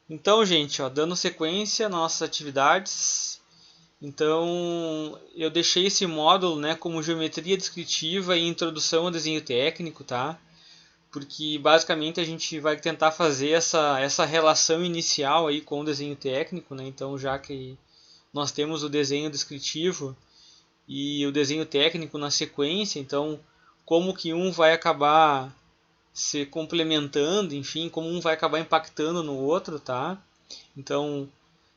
Então, gente, ó, dando sequência nas nossas atividades, então eu deixei esse módulo, né, como geometria descritiva e introdução ao desenho técnico, tá? Porque basicamente a gente vai tentar fazer essa relação inicial aí com o desenho técnico, né? Então, já que nós temos o desenho descritivo e o desenho técnico na sequência, então como que um vai acabar se complementando, enfim, como um vai acabar impactando no outro, tá? Então,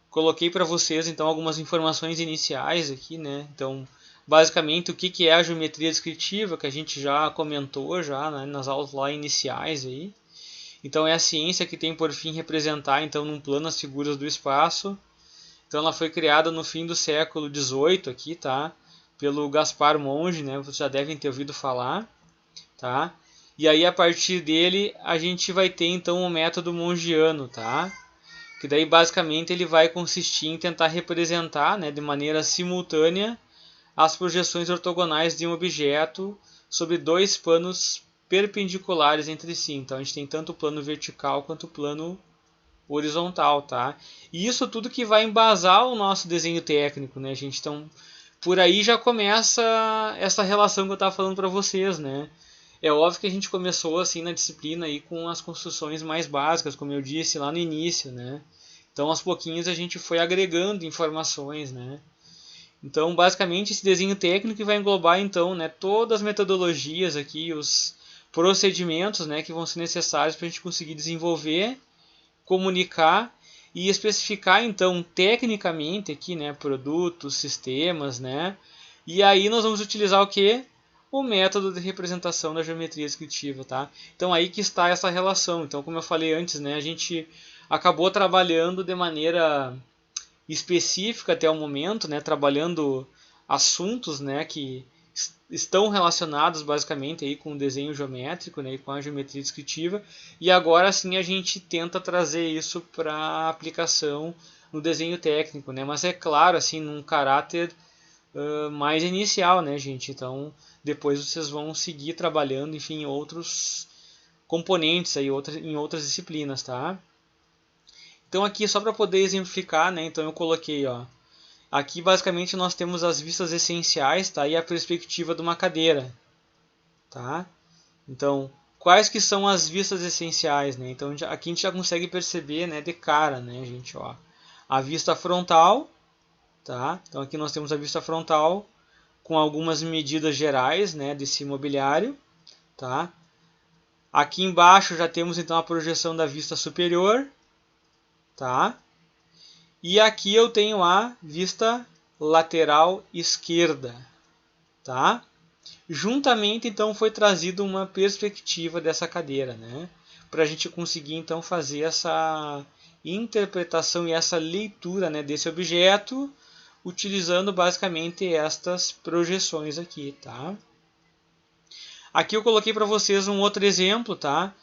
coloquei para vocês então algumas informações iniciais aqui, né? Então, basicamente o que é a geometria descritiva, que a gente já comentou já, né, nas aulas lá iniciais aí. Então é a ciência que tem por fim representar então num plano as figuras do espaço. Então ela foi criada no fim do século XVIII aqui, tá? Pelo Gaspar Monge, né? Vocês já devem ter ouvido falar, tá? E aí a partir dele a gente vai ter então o método mongiano, tá? Que daí basicamente ele vai consistir em tentar representar, né, de maneira simultânea as projeções ortogonais de um objeto sobre dois planos perpendiculares entre si. Então a gente tem tanto o plano vertical quanto o plano horizontal, tá? E isso tudo que vai embasar o nosso desenho técnico, né, gente? Então por aí já começa essa relação que eu estava falando para vocês, né? É óbvio que a gente começou assim na disciplina aí com as construções mais básicas, como eu disse lá no início, né? Então aos pouquinhos a gente foi agregando informações, né? Então basicamente esse desenho técnico vai englobar então, né, todas as metodologias aqui, os procedimentos, né, que vão ser necessários para a gente conseguir desenvolver, comunicar e especificar então tecnicamente aqui, né, produtos, sistemas, né? E aí nós vamos utilizar o que? O método de representação da geometria descritiva, tá? Então aí que está essa relação. Então, como eu falei antes, né, a gente acabou trabalhando de maneira específica até o momento, né, trabalhando assuntos, né, que estão relacionados basicamente aí com o desenho geométrico, né, e com a geometria descritiva, e agora sim a gente tenta trazer isso para aplicação no desenho técnico, né, mas é claro, assim, num caráter mais inicial, né, gente, então depois vocês vão seguir trabalhando, enfim, em outros componentes aí, em outras disciplinas, tá? Então aqui só para poder exemplificar, né, então eu coloquei, ó, aqui basicamente nós temos as vistas essenciais, tá? E a perspectiva de uma cadeira, tá? Então, quais que são as vistas essenciais, né? Então, aqui a gente já consegue perceber, né, de cara, né, gente, ó. A vista frontal, tá? Então aqui nós temos a vista frontal com algumas medidas gerais, né, desse mobiliário, tá? Aqui embaixo já temos então a projeção da vista superior, tá? E aqui eu tenho a vista lateral esquerda, tá? Juntamente, então, foi trazido uma perspectiva dessa cadeira, né? Para a gente conseguir, então, fazer essa interpretação e essa leitura, né, desse objeto, utilizando basicamente estas projeções aqui, tá? Aqui eu coloquei para vocês um outro exemplo, tá?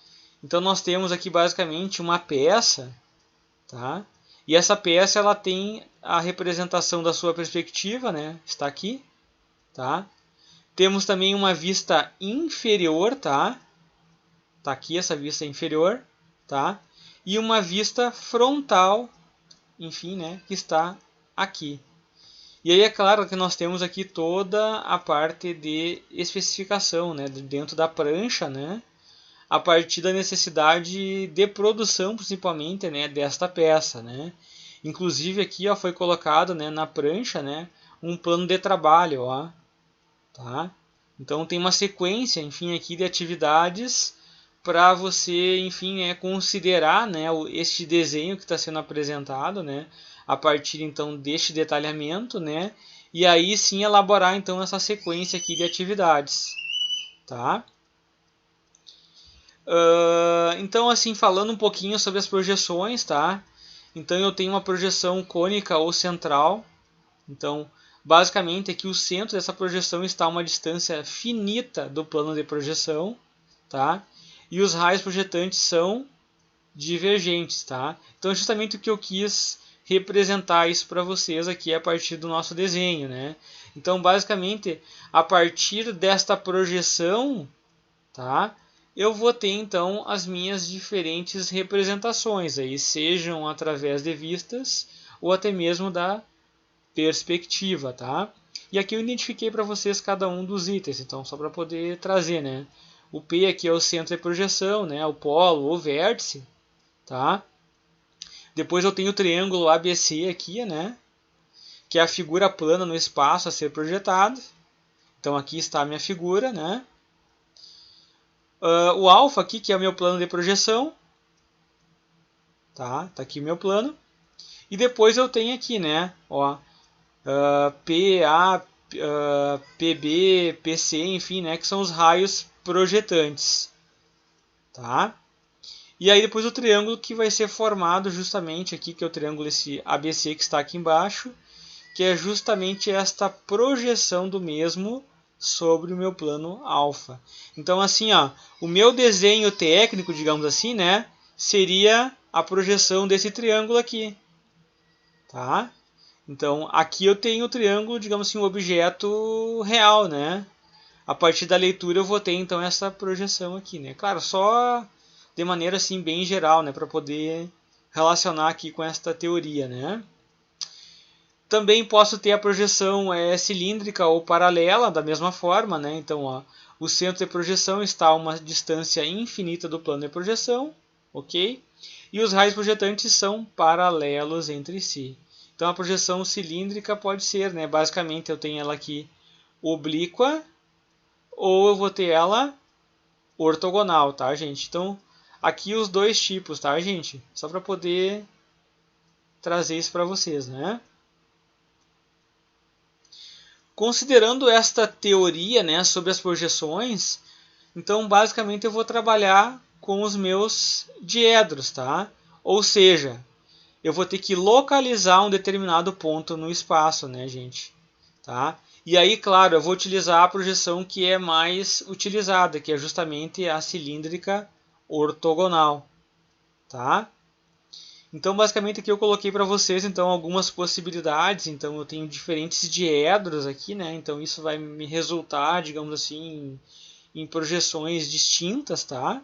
Então, nós temos aqui basicamente uma peça, tá? E essa peça ela tem a representação da sua perspectiva, né? Está aqui, tá? Temos também uma vista inferior, tá? Tá aqui essa vista inferior, tá? E uma vista frontal, enfim, né, que está aqui. E aí é claro que nós temos aqui toda a parte de especificação, né, dentro da prancha, né, a partir da necessidade de produção, principalmente, né, desta peça, né. Inclusive aqui, ó, foi colocado, né, na prancha, né, um plano de trabalho, ó, tá? Então tem uma sequência, enfim, aqui de atividades para você, enfim, considerar, né, este desenho que está sendo apresentado, né, a partir então deste detalhamento, né, e aí sim elaborar então essa sequência aqui de atividades, tá? Então assim falando um pouquinho sobre as projeções, tá? Então eu tenho uma projeção cônica ou central, então basicamente aqui o centro dessa projeção está a uma distância finita do plano de projeção, tá? E os raios projetantes são divergentes, tá? Então justamente o que eu quis representar isso para vocês aqui a partir do nosso desenho, né? Então basicamente a partir desta projeção, tá? eu vou ter então as minhas diferentes representações, aí, sejam através de vistas ou até mesmo da perspectiva, tá? E aqui eu identifiquei para vocês cada um dos itens, então só para poder trazer, né? O P aqui é o centro de projeção, né? O polo, o vértice, tá? Depois eu tenho o triângulo ABC aqui, né? Que é a figura plana no espaço a ser projetada. Então aqui está a minha figura, né? O alfa aqui, que é o meu plano de projeção, tá? Tá aqui o meu plano. E depois eu tenho aqui, né? Ó, PA, PB, PC, enfim, né? Que são os raios projetantes, tá? E aí depois o triângulo que vai ser formado justamente aqui, que é o triângulo esse ABC que está aqui embaixo, que é justamente esta projeção do mesmo sobre o meu plano alfa. Então assim, ó, o meu desenho técnico, digamos assim, né, seria a projeção desse triângulo aqui, tá? Então aqui eu tenho o triângulo, digamos assim, um objeto real, né? A partir da leitura eu vou ter então essa projeção aqui, né? Claro, só de maneira assim bem geral, né, para poder relacionar aqui com esta teoria, né? Também posso ter a projeção cilíndrica ou paralela da mesma forma, né? Então, ó, o centro de projeção está a uma distância infinita do plano de projeção, ok? E os raios projetantes são paralelos entre si. Então, a projeção cilíndrica pode ser, né? Basicamente, eu tenho ela aqui oblíqua ou eu vou ter ela ortogonal, tá, gente? Então, aqui os dois tipos, tá, gente? Só para poder trazer isso para vocês, né? Considerando esta teoria, né, sobre as projeções, então basicamente eu vou trabalhar com os meus diedros, tá? Ou seja, eu vou ter que localizar um determinado ponto no espaço, né, gente? Tá? E aí, claro, eu vou utilizar a projeção que é mais utilizada, que é justamente a cilíndrica ortogonal, tá? Então, basicamente aqui eu coloquei para vocês então algumas possibilidades. Então, eu tenho diferentes diedros aqui, né? Então, isso vai me resultar, digamos assim, em projeções distintas, tá?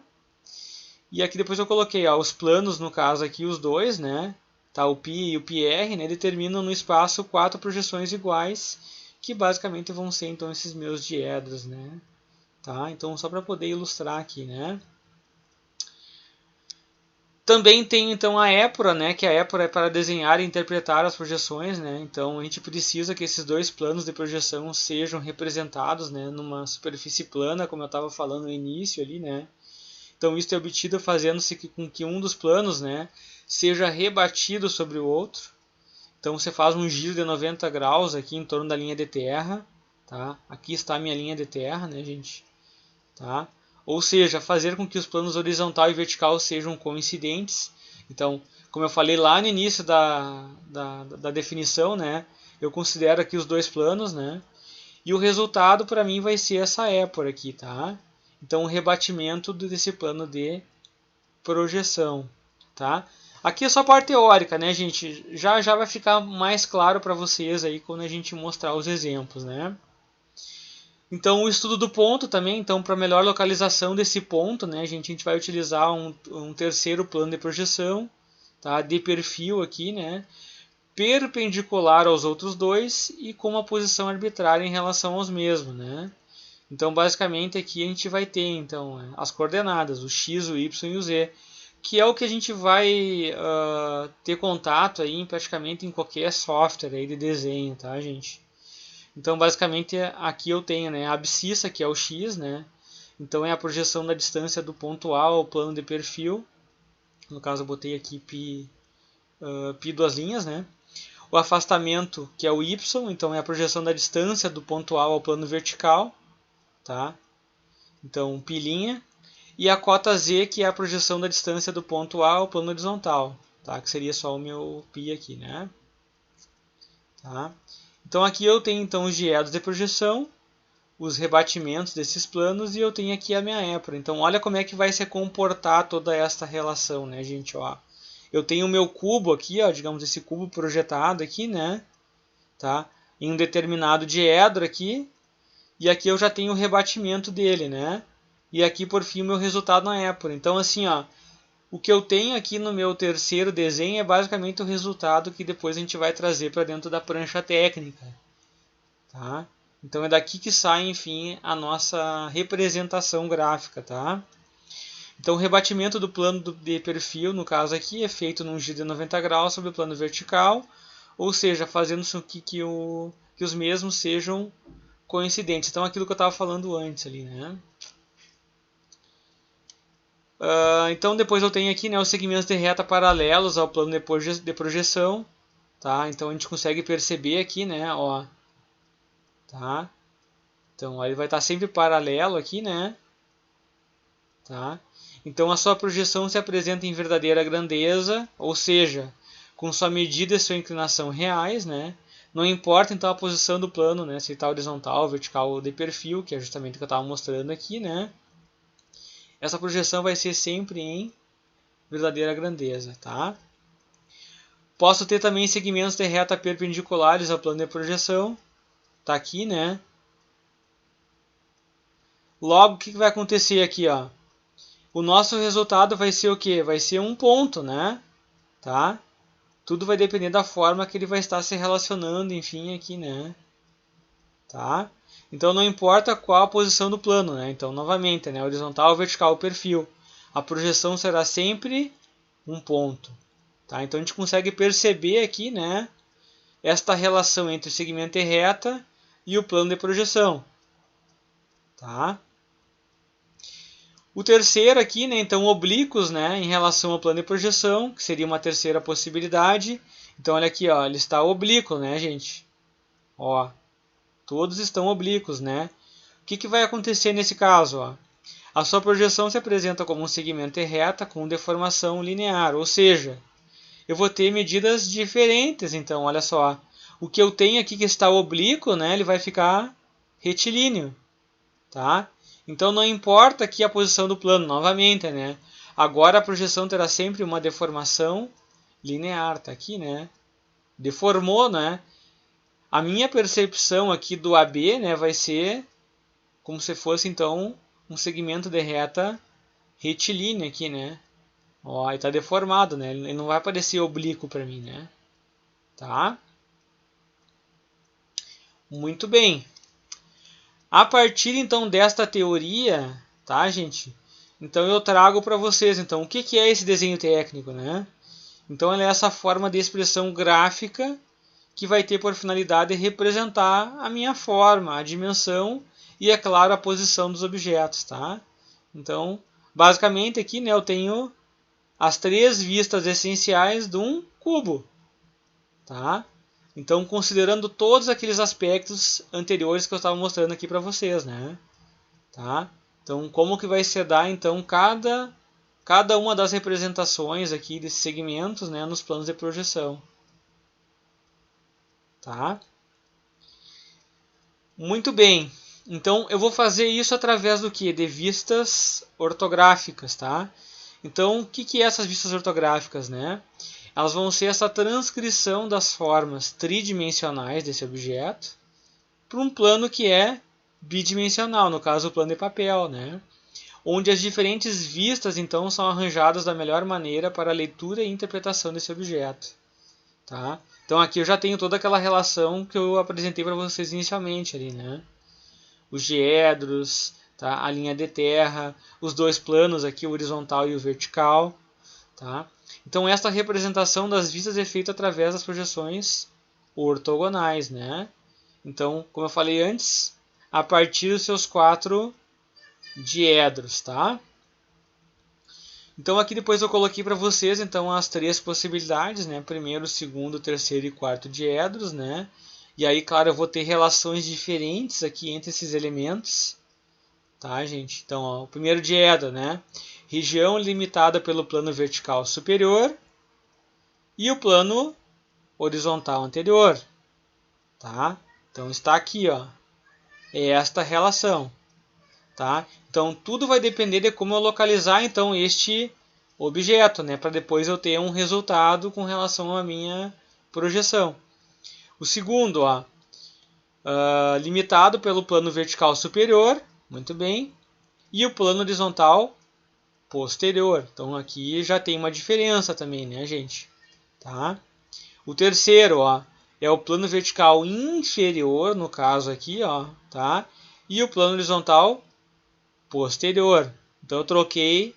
E aqui depois eu coloquei, ó, os planos, no caso aqui, os dois, né? Tá, o π e o πr, né? Determinam no espaço 4 projeções iguais, que basicamente vão ser então esses meus diedros, né? Tá? Então, só para poder ilustrar aqui, né? Também tem então a épora, né, que a épora é para desenhar e interpretar as projeções, né? Então a gente precisa que esses dois planos de projeção sejam representados, né, numa superfície plana, como eu estava falando no início ali, né? Então isso é obtido fazendo-se com que um dos planos, né, seja rebatido sobre o outro. Então você faz um giro de 90 graus aqui em torno da linha de terra, tá? Aqui está a minha linha de terra, né, gente? Tá? Ou seja, fazer com que os planos horizontal e vertical sejam coincidentes. Então, como eu falei lá no início da definição, né, eu considero aqui os dois planos, né, e o resultado para mim vai ser essa épora aqui, tá? Então, o rebatimento desse plano de projeção, tá? Aqui é só a parte teórica, né, gente? Já vai ficar mais claro para vocês aí quando a gente mostrar os exemplos, né? Então, o estudo do ponto também, então, para melhor localização desse ponto, né, a gente vai utilizar um terceiro plano de projeção, tá, de perfil aqui, né, perpendicular aos outros dois e com uma posição arbitrária em relação aos mesmos, né. Então, basicamente, aqui a gente vai ter então, as coordenadas, o x, o y e o z, que é o que a gente vai ter contato aí, praticamente em qualquer software aí de desenho, tá, gente? Então, basicamente, aqui eu tenho, né, a abscissa, que é o x, né? Então, é a projeção da distância do ponto A ao plano de perfil. No caso, eu botei aqui π duas linhas, né? O afastamento, que é o y, então é a projeção da distância do ponto A ao plano vertical, tá? Então, π'. E a cota z, que é a projeção da distância do ponto A ao plano horizontal, tá? Que seria só o meu π aqui, né? Tá? Então aqui eu tenho então os diedos de projeção, os rebatimentos desses planos e eu tenho aqui a minha épora. Então olha como é que vai se comportar toda esta relação, né, gente? Ó, eu tenho o meu cubo aqui, ó, digamos esse cubo projetado aqui, né? Tá? Em um determinado diedro aqui. E aqui eu já tenho o rebatimento dele, né? e aqui por fim o meu resultado na Apple. Então assim, ó, o que eu tenho aqui no meu terceiro desenho é basicamente o resultado que depois a gente vai trazer para dentro da prancha técnica. Tá? Então é daqui que sai, enfim, a nossa representação gráfica. Tá? Então o rebatimento do plano de perfil, no caso aqui, é feito num giro de 90 graus sobre o plano vertical, ou seja, fazendo com que os mesmos sejam coincidentes. Então aquilo que eu estava falando antes ali, né? Então depois eu tenho aqui, né, os segmentos de reta paralelos ao plano de projeção, tá? Então a gente consegue perceber aqui, né, ó, tá? Então ele vai estar sempre paralelo aqui, né? Tá? Então a sua projeção se apresenta em verdadeira grandeza, ou seja, com sua medida e sua inclinação reais, né? Não importa então a posição do plano, né, se está horizontal, vertical ou de perfil, que é justamente o que eu estava mostrando aqui, né? Essa projeção vai ser sempre em verdadeira grandeza, tá? Posso ter também segmentos de reta perpendiculares ao plano de projeção, tá aqui, né? Logo, o que vai acontecer aqui, ó? O nosso resultado vai ser o quê? Vai ser um ponto, né? Tá? Tudo vai depender da forma que ele vai estar se relacionando, enfim, aqui, né? Tá? Então não importa qual a posição do plano, né? Então, novamente, né? Horizontal, vertical, perfil. A projeção será sempre um ponto. Tá? Então a gente consegue perceber aqui, né? Esta relação entre o segmento e reta e o plano de projeção. Tá? O terceiro aqui, né, então oblíquos, né, em relação ao plano de projeção, que seria uma terceira possibilidade. Então olha aqui, ó, ele está oblíquo, né, gente? Ó, todos estão oblíquos, né? O que vai acontecer nesse caso? Ó? A sua projeção se apresenta como um segmento de reta com deformação linear, ou seja, eu vou ter medidas diferentes. Então, olha só, o que eu tenho aqui que está oblíquo, né, ele vai ficar retilíneo, tá? Então não importa aqui a posição do plano, novamente, né? Agora a projeção terá sempre uma deformação linear, tá aqui, né? Deformou, né? A minha percepção aqui do AB, né, vai ser como se fosse então um segmento de reta retilíneo aqui, né? Ó, está deformado, né? Ele não vai aparecer oblíquo para mim, né? Tá? Muito bem. A partir então desta teoria, tá, gente? Então eu trago para vocês, então, o que é esse desenho técnico, né? Então ele é essa forma de expressão gráfica que vai ter por finalidade representar a minha forma, a dimensão e, é claro, a posição dos objetos, tá? Então, basicamente aqui, né, eu tenho as três vistas essenciais de um cubo, tá? Então, considerando todos aqueles aspectos anteriores que eu estava mostrando aqui para vocês, né? Tá? Então, como que vai se dar então cada uma das representações aqui desses segmentos, né, nos planos de projeção, tá? Muito bem. Então, eu vou fazer isso através do que? De vistas ortográficas, tá? Então, o que é essas vistas ortográficas, né? Elas vão ser essa transcrição das formas tridimensionais desse objeto para um plano que é bidimensional, no caso o plano de papel, né? Onde as diferentes vistas então são arranjadas da melhor maneira para a leitura e interpretação desse objeto. Tá? Então aqui eu já tenho toda aquela relação que eu apresentei para vocês inicialmente ali, né? Os diedros, tá? A linha de terra, os dois planos aqui, o horizontal e o vertical, tá? Então esta representação das vistas é feita através das projeções ortogonais, né? Então, como eu falei antes, a partir dos seus 4 diedros, tá? Então aqui depois eu coloquei para vocês então as três possibilidades, né? Primeiro, segundo, terceiro e quarto diedros, né? E aí, claro, eu vou ter relações diferentes aqui entre esses elementos, tá, gente? Então, ó, o primeiro diedro, né? Região limitada pelo plano vertical superior e o plano horizontal anterior, tá? Então está aqui, ó, é esta relação, tá? Então tudo vai depender de como eu localizar então este objeto, né? Para depois eu ter um resultado com relação à minha projeção. O segundo, ó, limitado pelo plano vertical superior, muito bem. e o plano horizontal posterior. Então aqui já tem uma diferença também, né, gente? Tá? O terceiro, ó, é o plano vertical inferior, no caso aqui, ó, tá? E o plano horizontal posterior. Então eu troquei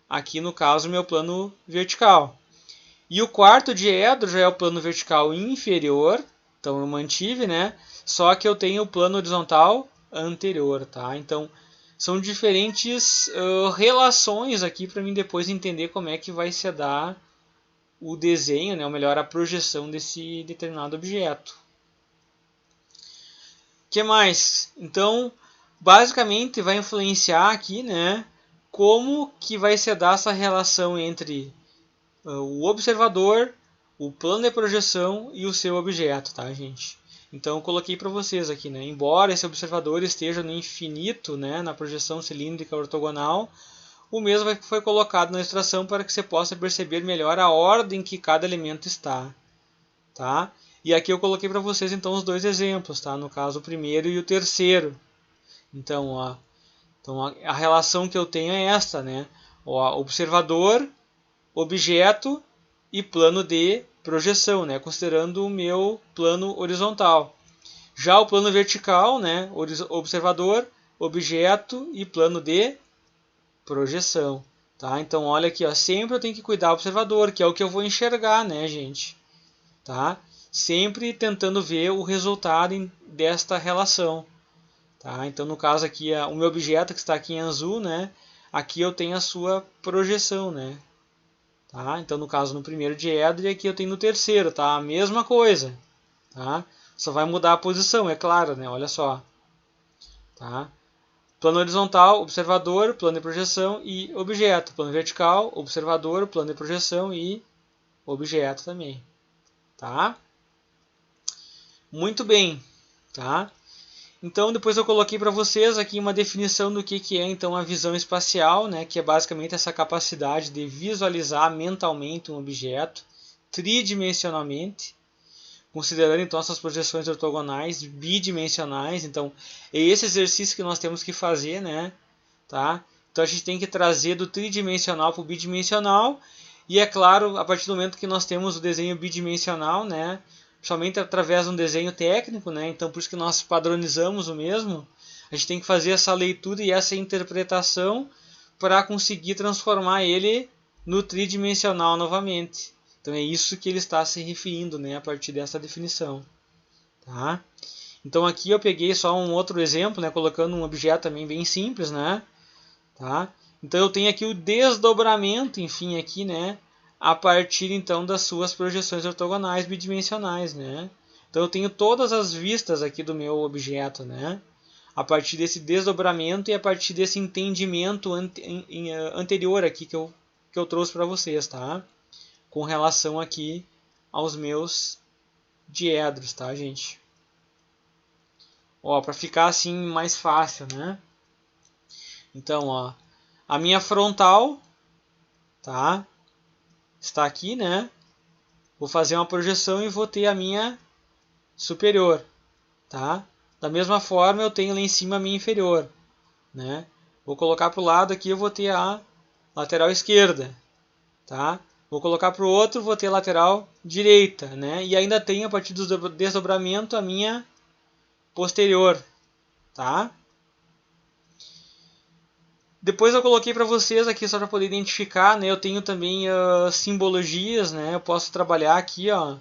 aqui, no caso, meu plano vertical. E o quarto diedro já é o plano vertical inferior, então eu mantive, né? Só que eu tenho o plano horizontal anterior, tá? Então são diferentes relações aqui para mim depois entender como é que vai se dar o desenho, né? Ou melhor, a projeção desse determinado objeto. O que mais? Então, basicamente vai influenciar aqui, né? Como que vai se dar essa relação entre o observador, o plano de projeção e o seu objeto, tá, gente? Então eu coloquei para vocês aqui, né? Embora esse observador esteja no infinito, né, na projeção cilíndrica ortogonal, o mesmo foi colocado na ilustração para que você possa perceber melhor a ordem que cada elemento está, tá? E aqui eu coloquei para vocês então os dois exemplos, tá? No caso o primeiro e o terceiro. Então, ó, a relação que eu tenho é esta, né? Ó, observador, objeto e plano de projeção, né? Considerando o meu plano horizontal. Já o plano vertical, né? Observador, objeto e plano de projeção. Tá? Então olha aqui, ó, sempre eu tenho que cuidar do observador, que é o que eu vou enxergar, né, gente? Tá? Sempre tentando ver o resultado desta relação. Tá? Então no caso aqui, o meu objeto que está aqui em azul, né? Aqui eu tenho a sua projeção, né? Tá? Então no caso no primeiro diedro e aqui eu tenho no terceiro, tá? A mesma coisa, tá? Só vai mudar a posição, é claro, né? Olha só, tá? Plano horizontal, observador, plano de projeção e objeto. Plano vertical, observador, plano de projeção e objeto também, tá? Muito bem, tá? Então depois eu coloquei para vocês aqui uma definição do que é então a visão espacial, né? Que é basicamente essa capacidade de visualizar mentalmente um objeto tridimensionalmente, considerando então essas projeções ortogonais bidimensionais. Então é esse exercício que nós temos que fazer, né? Tá? Então a gente tem que trazer do tridimensional para o bidimensional, e é claro, a partir do momento que nós temos o desenho bidimensional, né? Somente através de um desenho técnico, né? Então por isso que nós padronizamos o mesmo, a gente tem que fazer essa leitura e essa interpretação para conseguir transformar ele no tridimensional novamente. Então é isso que ele está se referindo, né, a partir dessa definição. Tá? Então aqui eu peguei só um outro exemplo, né, colocando um objeto também bem simples, né? Tá? Então eu tenho aqui o desdobramento, enfim, aqui, né, a partir então das suas projeções ortogonais bidimensionais, né? Então eu tenho todas as vistas aqui do meu objeto, né? A partir desse desdobramento e a partir desse entendimento anterior aqui que eu trouxe para vocês, tá? Com relação aqui aos meus diedros, tá, gente? Ó, para ficar assim mais fácil, né? Então, ó, a minha frontal, tá? Está aqui, né? Vou fazer uma projeção e vou ter a minha superior, tá? Da mesma forma, eu tenho lá em cima a minha inferior, né? Vou colocar para o lado aqui, eu vou ter a lateral esquerda, tá? Vou colocar para o outro, vou ter a lateral direita, né? E ainda tenho, a partir do desdobramento, a minha posterior, tá? Depois eu coloquei para vocês aqui só para poder identificar, né? Eu tenho também simbologias, né? Eu posso trabalhar aqui, ó,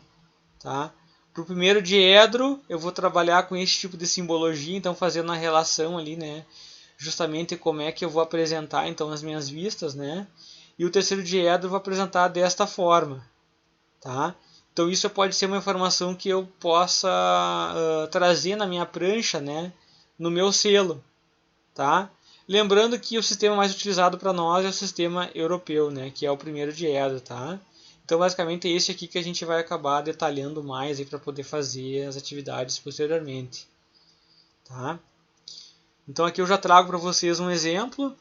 tá? Para o primeiro diedro, eu vou trabalhar com esse tipo de simbologia, então fazendo a relação ali, né? Justamente como é que eu vou apresentar então as minhas vistas, né? E o terceiro diedro eu vou apresentar desta forma, tá? Então isso pode ser uma informação que eu possa trazer na minha prancha, né? No meu selo, tá? Lembrando que o sistema mais utilizado para nós é o sistema europeu, né? Que é o primeiro diedro, tá? Então basicamente é esse aqui que a gente vai acabar detalhando mais para poder fazer as atividades posteriormente, tá? Então aqui eu já trago para vocês um exemplo.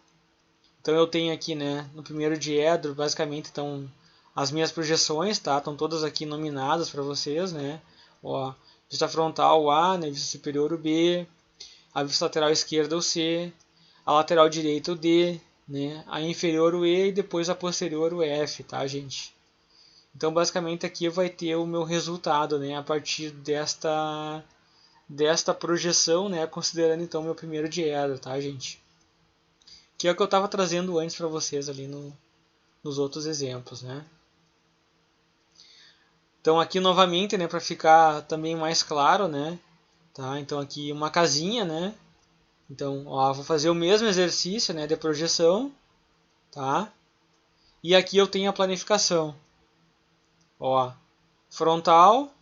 Então eu tenho aqui, né, no primeiro diedro, basicamente estão as minhas projeções, tá? Estão todas aqui nominadas para vocês, né? Ó, vista frontal o A, né, vista superior o B, a vista lateral esquerda o C, a lateral direita o D, né? A inferior o E e depois a posterior o F, tá, gente? Então, basicamente, aqui vai ter o meu resultado, né? A partir desta projeção, né? Considerando, então, meu primeiro diedro, tá, gente? Que é o que eu estava trazendo antes para vocês ali nos outros exemplos, né? Então, aqui, novamente, né? Para ficar também mais claro, né? Tá? Então, aqui uma casinha, né? Então, ó, vou fazer o mesmo exercício, né, de projeção, tá? E aqui eu tenho a planificação. Ó, frontal,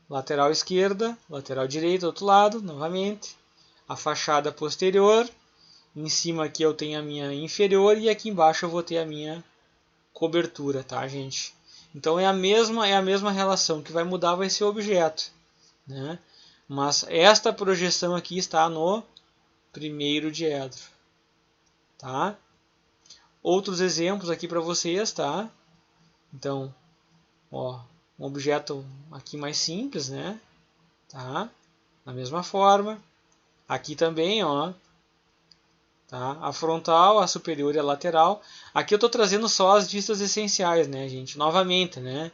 lateral esquerda, lateral direita, outro lado, novamente. A fachada posterior. Em cima aqui eu tenho a minha inferior e aqui embaixo eu vou ter a minha cobertura, tá, gente? Então é a mesma relação. O que vai mudar vai ser o objeto, né? Mas esta projeção aqui está no primeiro diedro, tá? Outros exemplos aqui para vocês, tá? Então, ó, um objeto aqui mais simples, né? Tá? Da mesma forma. Aqui também, ó. Tá? A frontal, a superior e a lateral. Aqui eu estou trazendo só as vistas essenciais, né, gente? Novamente, né?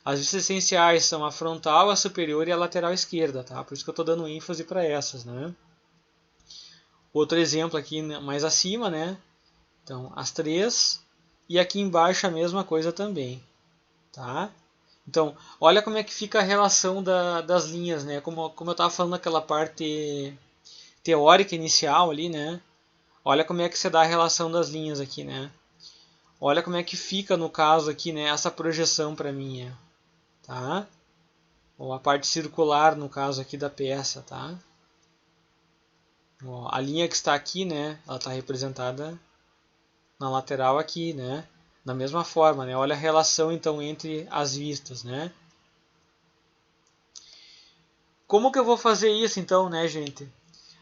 As vistas essenciais são a frontal, a superior e a lateral esquerda, tá? Por isso que eu estou dando ênfase para essas, né? Outro exemplo aqui mais acima, né? Então, as três. E aqui embaixo a mesma coisa também, tá? Então, olha como é que fica a relação das linhas, né? Como eu estava falando naquela parte teórica inicial ali, né? Olha como é que se dá a relação das linhas aqui, né? Olha como é que fica no caso aqui, né? Essa projeção para mim, tá? Ou a parte circular no caso aqui da peça, tá? Ó, a linha que está aqui, né? Ela está representada na lateral aqui, né? Da mesma forma, né? Olha a relação então entre as vistas, né? Como que eu vou fazer isso então, né, gente?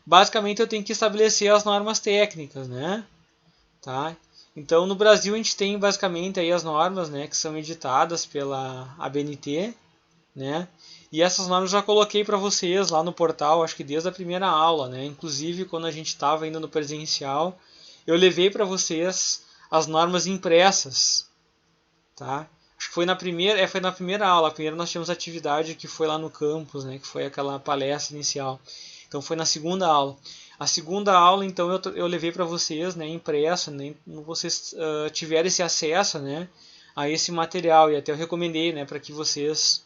Basicamente eu tenho que estabelecer as normas técnicas, né? Tá? Então no Brasil a gente tem basicamente aí as normas, né, que são editadas pela ABNT, né? E essas normas eu já coloquei para vocês lá no portal, acho que desde a primeira aula, né? Inclusive quando a gente estava ainda no presencial, eu levei para vocês as normas impressas, tá? Acho que foi na primeira aula. Primeiro nós tivemos atividade que foi lá no campus, né? Que foi aquela palestra inicial. Então foi na segunda aula. A segunda aula, então, eu levei para vocês, né? Impresso, né? Vocês tiverem esse acesso, né? A esse material. E até eu recomendei, né? Para que vocês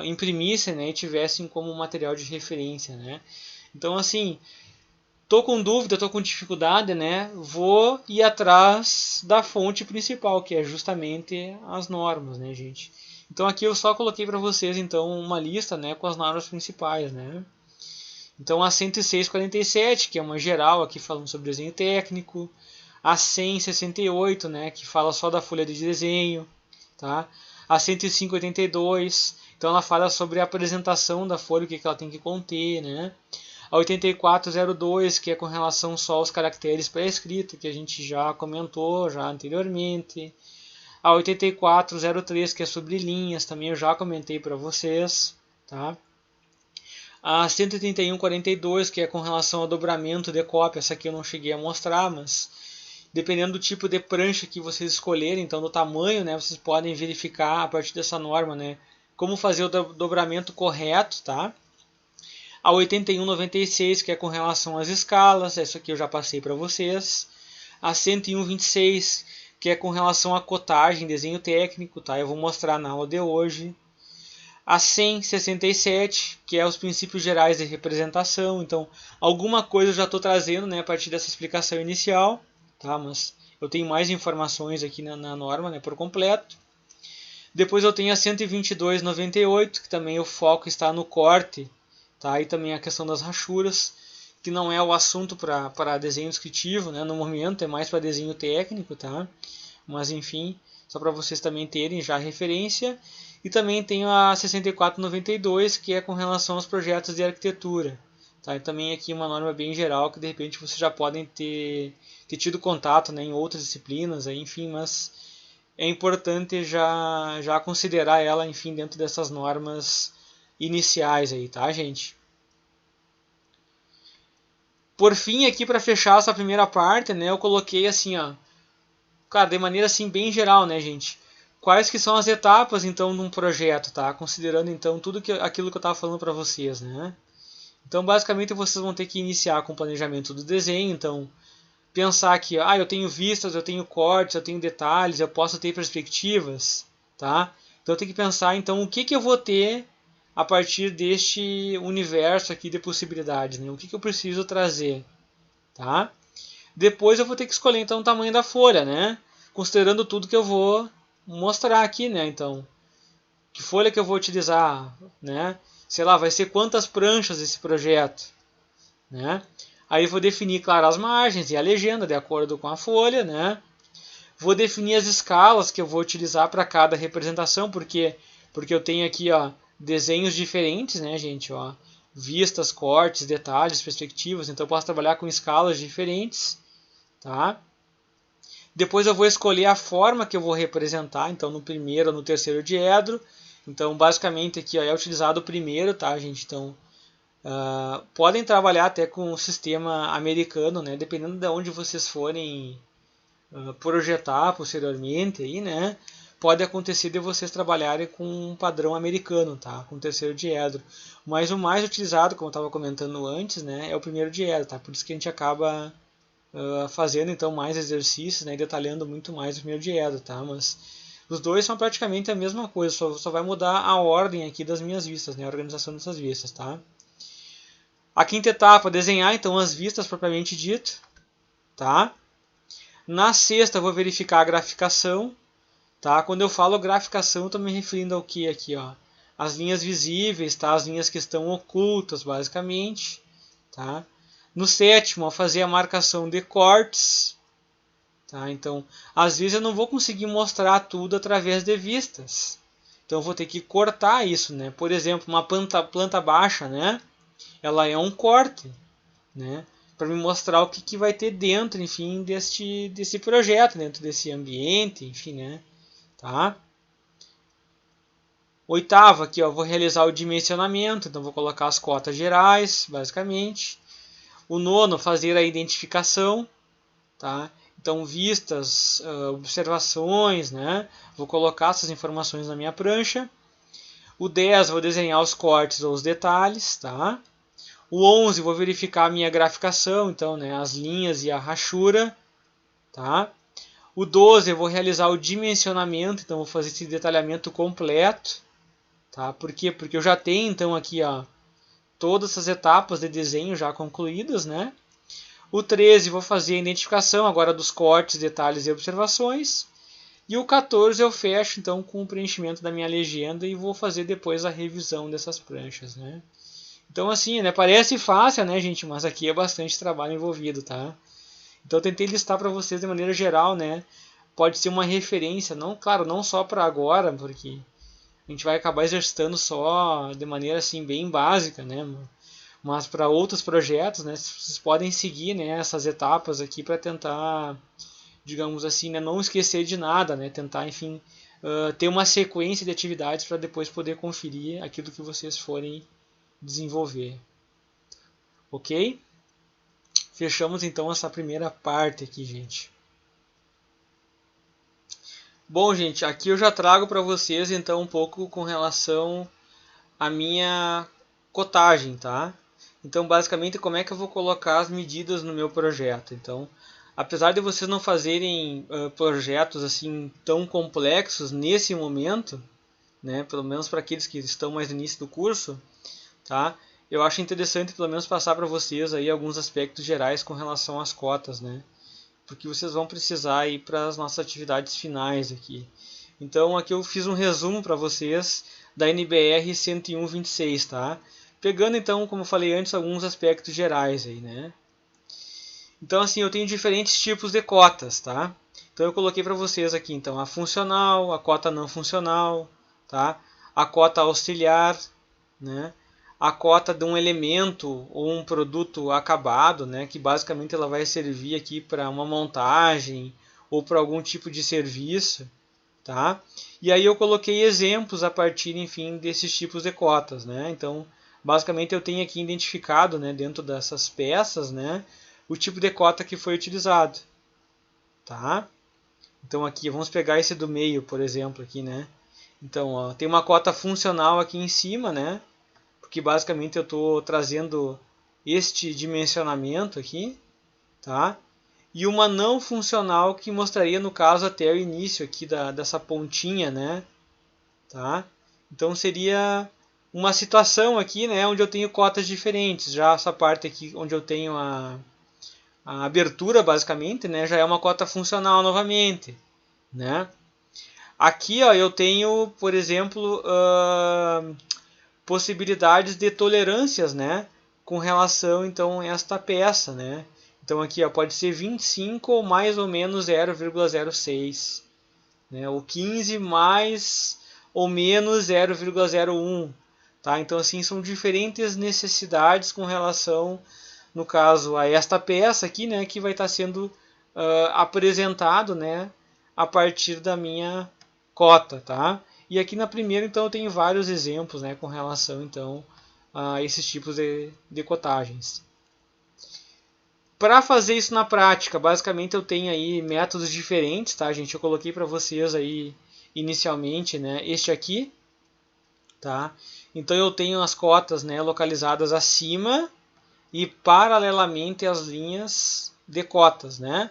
imprimissem, né? E tivessem como material de referência, né? Então, assim, tô com dúvida, tô com dificuldade, né? Vou ir atrás da fonte principal, que é justamente as normas, né, gente? Então aqui eu só coloquei para vocês então uma lista, né, com as normas principais, né? Então a 106/47, que é uma geral aqui falando sobre desenho técnico, a 100/68, né, que fala só da folha de desenho, tá? A 105/82, então ela fala sobre a apresentação da folha, o que ela tem que conter, né? A 8402, que é com relação só aos caracteres pré-escritos, que a gente já comentou já anteriormente. A 8403, que é sobre linhas, também eu já comentei para vocês. Tá? A 131/42, que é com relação ao dobramento de cópia, essa aqui eu não cheguei a mostrar, mas dependendo do tipo de prancha que vocês escolherem, então do tamanho, né, vocês podem verificar a partir dessa norma, né, como fazer o dobramento correto, tá? A 81/96, que é com relação às escalas, essa aqui eu já passei para vocês. A 101/26, que é com relação à cotagem, desenho técnico, tá? Eu vou mostrar na aula de hoje. A 100/67, que é os princípios gerais de representação. Então, alguma coisa eu já estou trazendo, né, a partir dessa explicação inicial, tá? Mas eu tenho mais informações aqui na norma, né, por completo. Depois eu tenho a 122/98, que também o foco está no corte, tá? E também a questão das rachuras, que não é o assunto para desenho descritivo, né? No momento é mais para desenho técnico, tá? Mas enfim, só para vocês também terem já a referência. E também tenho a 64/92, que é com relação aos projetos de arquitetura, tá? E também aqui uma norma bem geral que de repente vocês já podem ter tido contato, né, em outras disciplinas, aí, enfim, mas é importante já considerar ela, enfim, dentro dessas normas iniciais aí, tá, gente? Por fim, aqui para fechar essa primeira parte, né, eu coloquei assim, ó, cara, de maneira assim bem geral, né, gente? Quais que são as etapas então de um projeto, tá? Considerando então aquilo que eu estava falando para vocês, né? Então, basicamente, vocês vão ter que iniciar com o planejamento do desenho. Então, pensar que eu tenho vistas, eu tenho cortes, eu tenho detalhes, eu posso ter perspectivas, tá? Então, eu tenho que pensar então o que eu vou ter a partir deste universo aqui de possibilidades, né? O que eu preciso trazer, tá? Depois eu vou ter que escolher então o tamanho da folha, né? Considerando tudo que eu vou mostrar aqui, né? Então, que folha que eu vou utilizar, né? Sei lá, vai ser quantas pranchas esse projeto, né? Aí eu vou definir, claro, as margens e a legenda de acordo com a folha, né? Vou definir as escalas que eu vou utilizar para cada representação, porque eu tenho aqui, ó, desenhos diferentes, né, gente, ó, vistas, cortes, detalhes, perspectivas, então eu posso trabalhar com escalas diferentes, tá? Depois eu vou escolher a forma que eu vou representar, então no primeiro ou no terceiro diedro. Então basicamente aqui ó, é utilizado o primeiro, tá, gente? Então podem trabalhar até com o sistema americano, né? Dependendo de onde vocês forem projetar posteriormente, aí, né? Pode acontecer de vocês trabalharem com um padrão americano, tá? Com o terceiro diedro. Mas o mais utilizado, como eu estava comentando antes, né? É o primeiro diedro, tá? Por isso que a gente acaba fazendo então mais exercícios, né, e detalhando muito mais o primeiro diedro, tá? Mas os dois são praticamente a mesma coisa, só vai mudar a ordem aqui das minhas vistas, né, a organização dessas vistas, tá? A quinta etapa, desenhar então as vistas propriamente dito, tá? Na sexta eu vou verificar a graficação, tá? Quando eu falo graficação, eu estou me referindo ao que aqui, ó? As linhas visíveis, tá? As linhas que estão ocultas, basicamente, tá? No sétimo, ao fazer a marcação de cortes, tá? Então, às vezes eu não vou conseguir mostrar tudo através de vistas. Então, eu vou ter que cortar isso, né? Por exemplo, uma planta baixa, né? Ela é um corte, né? Para me mostrar o que vai ter dentro, enfim, desse projeto, dentro desse ambiente, enfim, né? Tá? Oitavo, aqui, ó, vou realizar o dimensionamento, então vou colocar as cotas gerais, basicamente. O nono, fazer a identificação, tá? Então, vistas, observações, né? Vou colocar essas informações na minha prancha. O 10, vou desenhar os cortes ou os detalhes, tá? O 11, vou verificar a minha graficação, então, né, as linhas e a rachura, tá? O 12, eu vou realizar o dimensionamento, então vou fazer esse detalhamento completo, tá? Por quê? Porque eu já tenho, então, aqui, ó, todas essas etapas de desenho já concluídas, né? O 13 vou fazer a identificação agora dos cortes, detalhes e observações. E o 14 eu fecho então com o preenchimento da minha legenda e vou fazer depois a revisão dessas pranchas, né? Então assim, né, parece fácil, né, gente, mas aqui é bastante trabalho envolvido, tá? Então eu tentei listar para vocês de maneira geral, né? Pode ser uma referência, não, claro, não só para agora, porque a gente vai acabar exercitando só de maneira assim bem básica, né? Mas para outros projetos, né, vocês podem seguir, né, essas etapas aqui para tentar, digamos assim, né, não esquecer de nada, né, tentar, enfim, ter uma sequência de atividades para depois poder conferir aquilo que vocês forem desenvolver. Ok? Fechamos então essa primeira parte aqui, gente. Bom, gente, aqui eu já trago para vocês então um pouco com relação à minha cotagem, tá? Então, basicamente, como é que eu vou colocar as medidas no meu projeto? Então, apesar de vocês não fazerem projetos assim tão complexos nesse momento, né, pelo menos para aqueles que estão mais no início do curso, tá? Eu acho interessante pelo menos passar para vocês aí alguns aspectos gerais com relação às cotas, né? Porque vocês vão precisar ir para as nossas atividades finais aqui. Então, aqui eu fiz um resumo para vocês da NBR 101/26, tá? Pegando então, como eu falei antes, alguns aspectos gerais aí, né? Então assim, eu tenho diferentes tipos de cotas, tá? Então eu coloquei para vocês aqui então a funcional, a cota não funcional, tá? A cota auxiliar, né? A cota de um elemento ou um produto acabado, né? Que basicamente ela vai servir aqui para uma montagem ou para algum tipo de serviço, tá? E aí eu coloquei exemplos a partir, enfim, desses tipos de cotas, né? Então basicamente eu tenho aqui identificado, né, dentro dessas peças, né, o tipo de cota que foi utilizado, tá? Então aqui, vamos pegar esse do meio, por exemplo, aqui, né? Então, ó, tem uma cota funcional aqui em cima, né? Porque basicamente eu estou trazendo este dimensionamento aqui, tá? E uma não funcional que mostraria, no caso, até o início aqui dessa pontinha, né? Tá? Então seria uma situação aqui, né, onde eu tenho cotas diferentes. Já essa parte aqui onde eu tenho a abertura, basicamente, né, já é uma cota funcional novamente, né? Aqui, ó, eu tenho, por exemplo, possibilidades de tolerâncias, né, com relação então a esta peça, né? Então aqui, ó, pode ser 25 ou mais ou menos 0,06, né? O 15 mais ou menos 0,01, tá? Então assim são diferentes necessidades com relação, no caso, a esta peça aqui, né, que vai estar sendo apresentado, né, a partir da minha cota, tá? E aqui na primeira, então, eu tenho vários exemplos, né, com relação, então, a esses tipos de cotagens. Para fazer isso na prática, basicamente eu tenho aí métodos diferentes, tá, gente? Eu coloquei para vocês aí inicialmente, né, este aqui, tá? Então eu tenho as cotas, né, localizadas acima e paralelamente às linhas de cotas, né?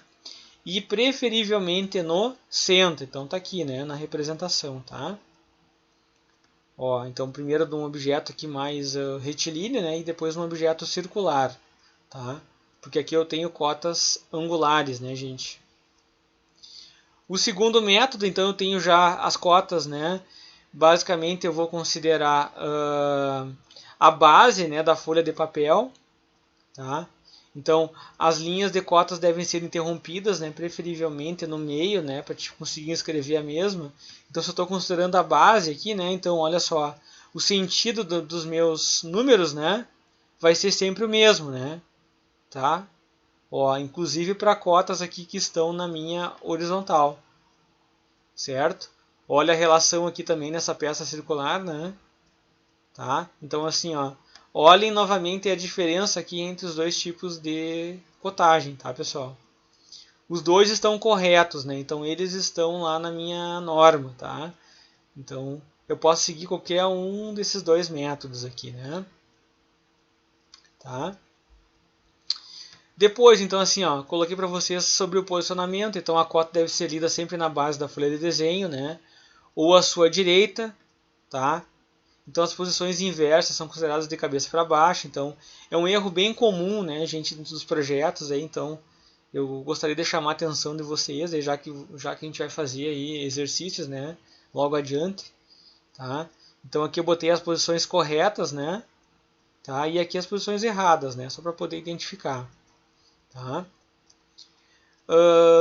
E preferivelmente no centro. Então tá aqui, né, na representação, tá? Ó, então primeiro de um objeto aqui mais retilíneo, né, e depois um objeto circular, tá? Porque aqui eu tenho cotas angulares, né, gente? O segundo método, então eu tenho já as cotas, né? Basicamente eu vou considerar a base, né, da folha de papel, tá? Então as linhas de cotas devem ser interrompidas, né, preferivelmente no meio, né, para conseguir escrever a mesma. Então se eu estou considerando a base aqui, né, então olha só, o sentido dos meus números, né, vai ser sempre o mesmo, né, tá? Ó, inclusive para cotas aqui que estão na minha horizontal, certo? Olha a relação aqui também nessa peça circular, né? Tá? Então assim, ó, olhem novamente a diferença aqui entre os dois tipos de cotagem, tá, pessoal? Os dois estão corretos, né? Então eles estão lá na minha norma, tá? Então eu posso seguir qualquer um desses dois métodos aqui, né? Tá? Depois, então assim, ó, coloquei para vocês sobre o posicionamento. Então a cota deve ser lida sempre na base da folha de desenho, né? Ou à sua direita, tá? Então as posições inversas são consideradas de cabeça para baixo. Então é um erro bem comum, né, gente, dos projetos aí. Então eu gostaria de chamar a atenção de vocês, aí, já que a gente vai fazer aí exercícios, né, logo adiante, tá? Então aqui eu botei as posições corretas, né, tá? E aqui as posições erradas, né, só para poder identificar, tá?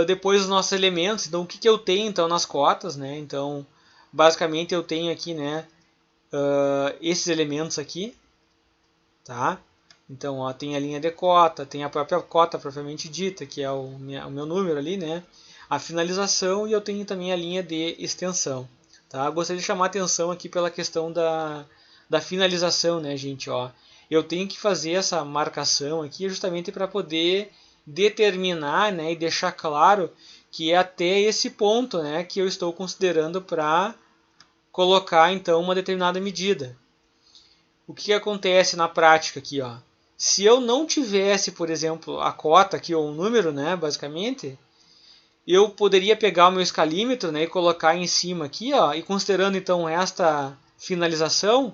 Depois os nossos elementos. Então o que eu tenho então nas cotas, né? Então basicamente eu tenho aqui, né, esses elementos aqui, tá? Então, ó, tem a linha de cota, tem a própria cota propriamente dita, que é o meu número ali, né? A finalização, e eu tenho também a linha de extensão, tá? Eu gostaria de chamar a atenção aqui pela questão da finalização, né, gente? Ó, eu tenho que fazer essa marcação aqui justamente para poder determinar, né, e deixar claro que é até esse ponto, né, que eu estou considerando para colocar então uma determinada medida. O que acontece na prática aqui, ó? Se eu não tivesse, por exemplo, a cota aqui ou um número, né, basicamente, eu poderia pegar o meu escalímetro, né, e colocar em cima aqui, ó, e considerando então esta finalização,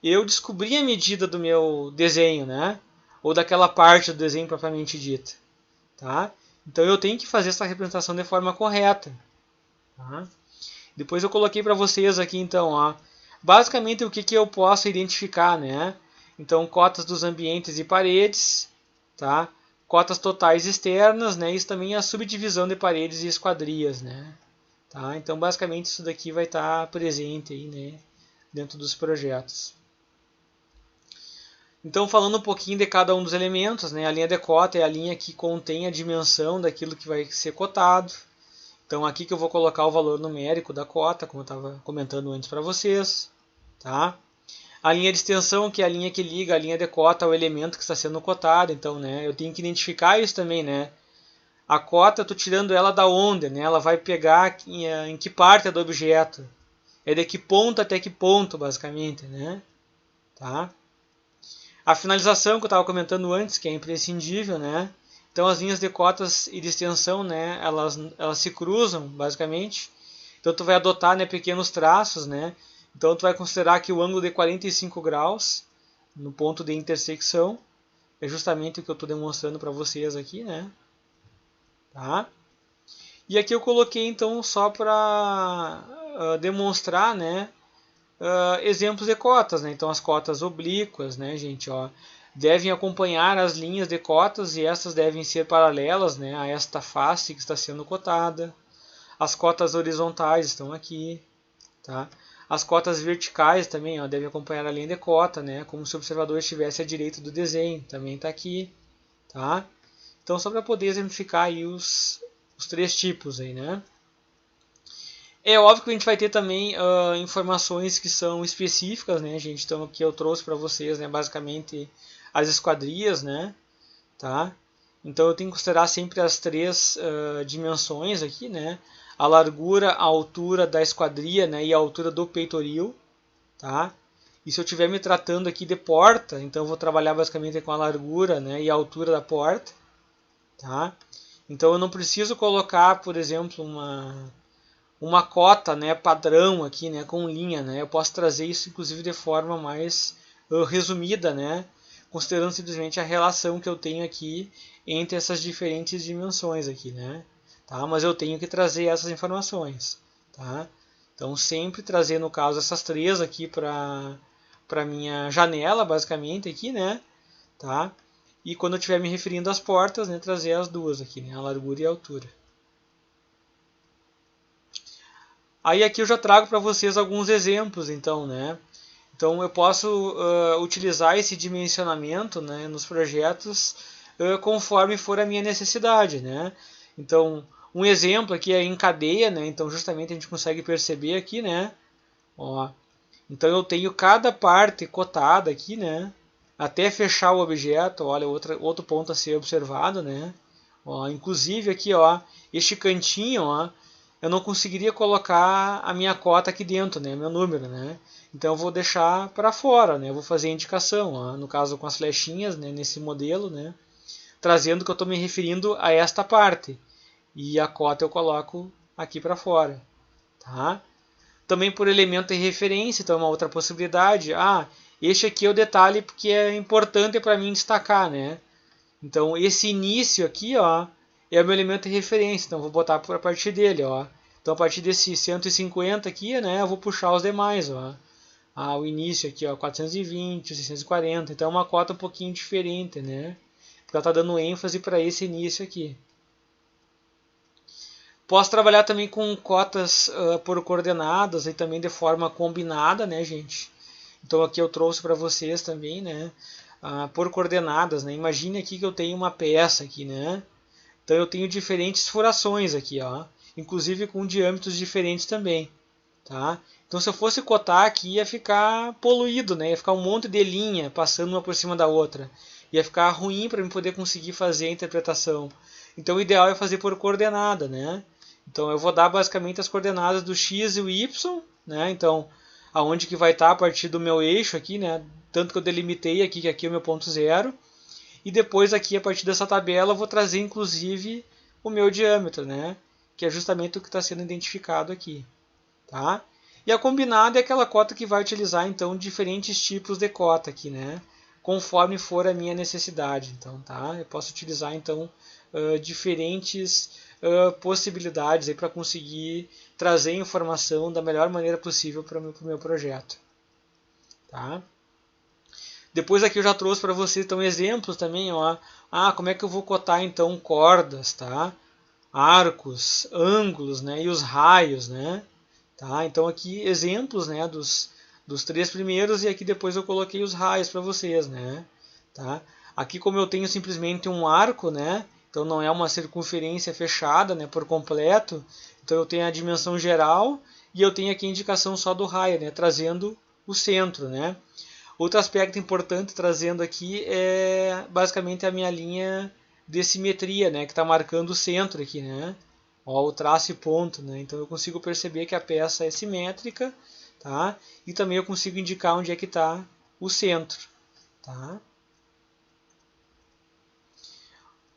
eu descobri a medida do meu desenho, né, ou daquela parte do desenho propriamente dita, tá? Então eu tenho que fazer essa representação de forma correta, tá? Depois eu coloquei para vocês aqui, então, ó, basicamente o que eu posso identificar, né? Então, cotas dos ambientes e paredes, tá? Cotas totais externas, né? Isso também é a subdivisão de paredes e esquadrias, né? Tá? Então, basicamente, isso daqui vai estar presente aí, né? Dentro dos projetos. Então, falando um pouquinho de cada um dos elementos, né? A linha de cota é a linha que contém a dimensão daquilo que vai ser cotado. Então aqui que eu vou colocar o valor numérico da cota, como eu estava comentando antes para vocês, tá? A linha de extensão, que é a linha que liga a linha de cota ao elemento que está sendo cotado. Então, né, eu tenho que identificar isso também, né? A cota, eu estou tirando ela da onde, né? Ela vai pegar em que parte do objeto. É de que ponto até que ponto, basicamente, né? Tá? A finalização que eu estava comentando antes, que é imprescindível, né? Então as linhas de cotas e de extensão, né? Elas se cruzam, basicamente. Então tu vai adotar, né, pequenos traços, né? Então tu vai considerar que o ângulo de 45 graus no ponto de intersecção é justamente o que eu estou demonstrando para vocês aqui, né? Tá? E aqui eu coloquei então só para demonstrar, né, exemplos de cotas, né? Então as cotas oblíquas, né, gente, ó, devem acompanhar as linhas de cotas e essas devem ser paralelas, né, a esta face que está sendo cotada. As cotas horizontais estão aqui, tá? As cotas verticais também, ó, devem acompanhar a linha de cota, né, como se o observador estivesse à direita do desenho, também está aqui, tá? Então só para poder exemplificar aí os três tipos aí, né? É óbvio que a gente vai ter também informações que são específicas, né, gente? Então aqui eu trouxe para vocês, né, basicamente as esquadrias, né, tá? Então eu tenho que considerar sempre as três dimensões aqui, né? A largura, a altura da esquadria, né, e a altura do peitoril, tá? E se eu estiver me tratando aqui de porta, então eu vou trabalhar basicamente com a largura, né, e a altura da porta, tá? Então eu não preciso colocar, por exemplo, uma cota, né, padrão aqui, né, com linha, né? Eu posso trazer isso inclusive de forma mais resumida, né, considerando simplesmente a relação que eu tenho aqui entre essas diferentes dimensões aqui, né? Tá? Mas eu tenho que trazer essas informações, tá? Então sempre trazer no caso essas três aqui para minha janela, basicamente aqui, né? Tá? E quando eu estiver me referindo às portas, né, trazer as duas aqui, né, a largura e a altura. Aí aqui eu já trago para vocês alguns exemplos, então, né? Então eu posso utilizar esse dimensionamento, né, nos projetos conforme for a minha necessidade, né? Então um exemplo aqui é em cadeia, né? Então justamente a gente consegue perceber aqui, né? Ó, então eu tenho cada parte cotada aqui, né? Até fechar o objeto, olha, outro ponto a ser observado, né? Ó, inclusive aqui, ó, este cantinho, ó, eu não conseguiria colocar a minha cota aqui dentro, né? Meu número, né? Então eu vou deixar para fora, né? Eu vou fazer a indicação, ó, no caso com as flechinhas, né? Nesse modelo, né? Trazendo que eu estou me referindo a esta parte. E a cota eu coloco aqui para fora, tá? Também por elemento de referência, então é uma outra possibilidade. Ah, este aqui é o detalhe que é importante para mim destacar, né? Então esse início aqui, ó, é o meu elemento de referência, então vou botar a partir dele, ó. Então a partir desse 150 aqui, né, eu vou puxar os demais, ó. Ah, o início aqui, ó, 420, 640, então é uma cota um pouquinho diferente, né? Porque ela está dando ênfase para esse início aqui. Posso trabalhar também com cotas por coordenadas e também de forma combinada, né, gente? Então aqui eu trouxe para vocês também, né, por coordenadas, né? Imagine aqui que eu tenho uma peça aqui, né? Então eu tenho diferentes furações aqui, ó, inclusive com diâmetros diferentes também, tá? Então se eu fosse cotar aqui ia ficar poluído, né? Ia ficar um monte de linha passando uma por cima da outra. Ia ficar ruim para eu poder conseguir fazer a interpretação. Então o ideal é fazer por coordenada, né? Então eu vou dar basicamente as coordenadas do x e o y, né? Então aonde que vai estar a partir do meu eixo aqui, né? Tanto que eu delimitei aqui que aqui é o meu ponto zero. E depois aqui a partir dessa tabela eu vou trazer inclusive o meu diâmetro, né? Que é justamente o que está sendo identificado aqui, tá? E a combinada é aquela cota que vai utilizar então diferentes tipos de cota aqui, né? Conforme for a minha necessidade, então, tá? Eu posso utilizar então diferentes possibilidades para conseguir trazer informação da melhor maneira possível para o meu projeto, tá? Depois aqui eu já trouxe para vocês então exemplos também, ó. Ah, como é que eu vou cotar então cordas, tá? Arcos, ângulos, né? E os raios, né? Tá? Então aqui exemplos, né? Dos três primeiros e aqui depois eu coloquei os raios para vocês, né? Tá? Aqui como eu tenho simplesmente um arco, né? Então não é uma circunferência fechada, né? Por completo. Então eu tenho a dimensão geral e eu tenho aqui a indicação só do raio, né? Trazendo o centro, né? Outro aspecto importante trazendo aqui é basicamente a minha linha de simetria, né? Que está marcando o centro aqui, né? Ó, o traço e ponto, né? Então eu consigo perceber que a peça é simétrica, tá? E também eu consigo indicar onde é que está o centro, tá?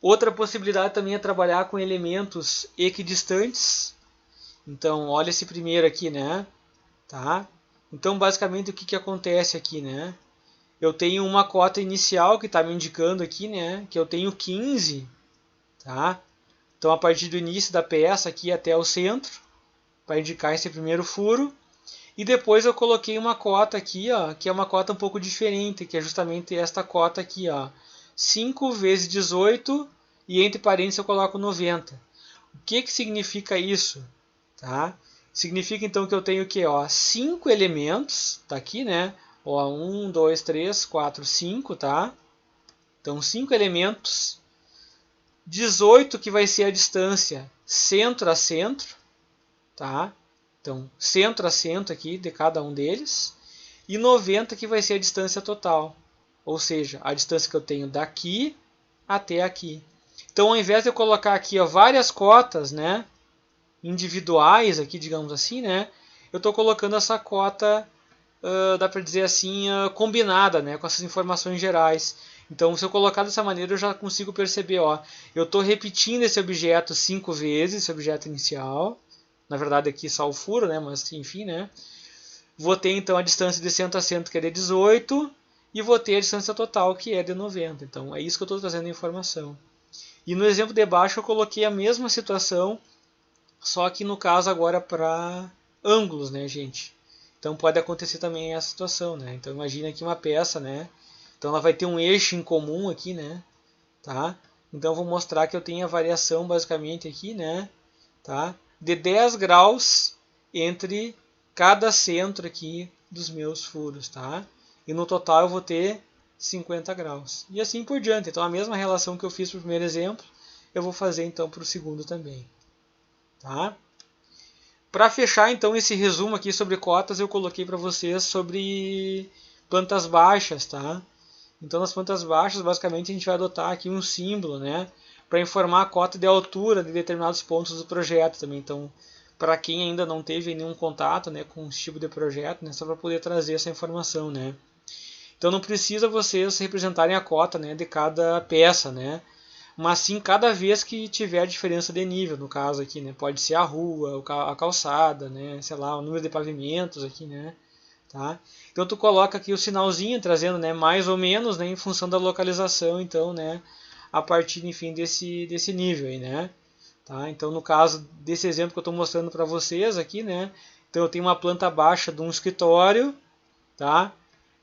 Outra possibilidade também é trabalhar com elementos equidistantes. Então, olha esse primeiro aqui, né? Tá? Então, basicamente, o que, que acontece aqui, né? Eu tenho uma cota inicial que está me indicando aqui, né? Que eu tenho 15, tá? Então, a partir do início da peça aqui até o centro, para indicar esse primeiro furo. E depois eu coloquei uma cota aqui, ó, que é uma cota um pouco diferente, que é justamente esta cota aqui, ó. 5 vezes 18 e entre parênteses eu coloco 90. O que significa isso? Tá? Significa então que eu tenho que 5 elementos, tá aqui, né? 1, 2, 3, 4, 5, tá? Então 5 elementos, 18 que vai ser a distância centro a centro, tá? Então centro a centro aqui de cada um deles, e 90 que vai ser a distância total, ou seja, a distância que eu tenho daqui até aqui. Então, ao invés de eu colocar aqui várias cotas, né, individuais, aqui, digamos assim, né, eu estou colocando essa cota, dá para dizer assim, combinada, né, com essas informações gerais. Então, se eu colocar dessa maneira, eu já consigo perceber, eu estou repetindo esse objeto 5 vezes, esse objeto inicial. Na verdade, aqui só o furo, né, mas enfim, né. Vou ter então a distância de centro a centro, que é de 18, e vou ter a distância total, que é de 90. Então, é isso que eu estou trazendo a informação. E no exemplo de baixo eu coloquei a mesma situação, só que no caso agora para ângulos, né, gente? Então pode acontecer também essa situação, né? Então imagina aqui uma peça, né? Então ela vai ter um eixo em comum aqui, né? Tá? Então eu vou mostrar que eu tenho a variação basicamente aqui, né? Tá? De 10 graus entre cada centro aqui dos meus furos, tá? E no total eu vou ter 50 graus. E assim por diante. Então a mesma relação que eu fiz para o primeiro exemplo, eu vou fazer então para o segundo também. Tá? Para fechar então esse resumo aqui sobre cotas, eu coloquei para vocês sobre plantas baixas. Tá? Então nas plantas baixas, basicamente a gente vai adotar aqui um símbolo, né, para informar a cota de altura de determinados pontos do projeto também. Então, para quem ainda não teve nenhum contato, né, com esse tipo de projeto, né, só para poder trazer essa informação, né. Então não precisa vocês representarem a cota, né, de cada peça, né, mas sim cada vez que tiver diferença de nível, no caso aqui, né, pode ser a rua, a calçada, né, sei lá, o número de pavimentos aqui, né, tá? Então tu coloca aqui o sinalzinho trazendo, né, mais ou menos, né, em função da localização, então, né, a partir, enfim, desse nível aí, né, tá? Então no caso desse exemplo que eu estou mostrando para vocês aqui, né, então eu tenho uma planta baixa de um escritório, tá?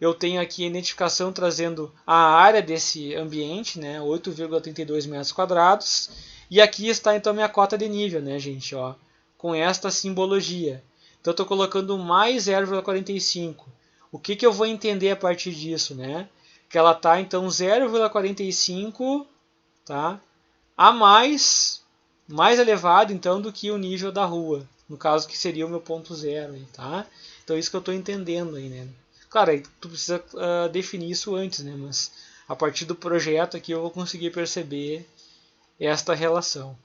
Eu tenho aqui a identificação trazendo a área desse ambiente, né, 8,32 metros quadrados. E aqui está então a minha cota de nível, né, gente, ó, com esta simbologia. Então eu estou colocando mais 0,45. O que eu vou entender a partir disso, né? Que ela está então 0,45, tá? A mais elevado então do que o nível da rua, no caso que seria o meu ponto zero, tá? Então isso que eu estou entendendo aí, né? Claro, aí tu precisa definir isso antes, né? Mas a partir do projeto aqui eu vou conseguir perceber esta relação.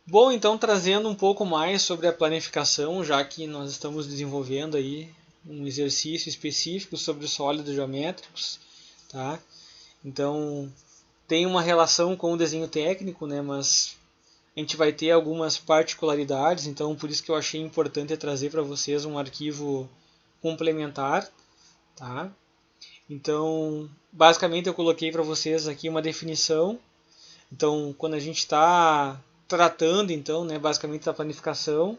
Bom, então trazendo um pouco mais sobre a planificação, já que nós estamos desenvolvendo aí um exercício específico sobre sólidos geométricos, tá? Então tem uma relação com o desenho técnico, né? Mas a gente vai ter algumas particularidades, então por isso que eu achei importante trazer para vocês um arquivo complementar, tá? Então, basicamente eu coloquei para vocês aqui uma definição. Então, quando a gente está tratando, então, né, basicamente da planificação,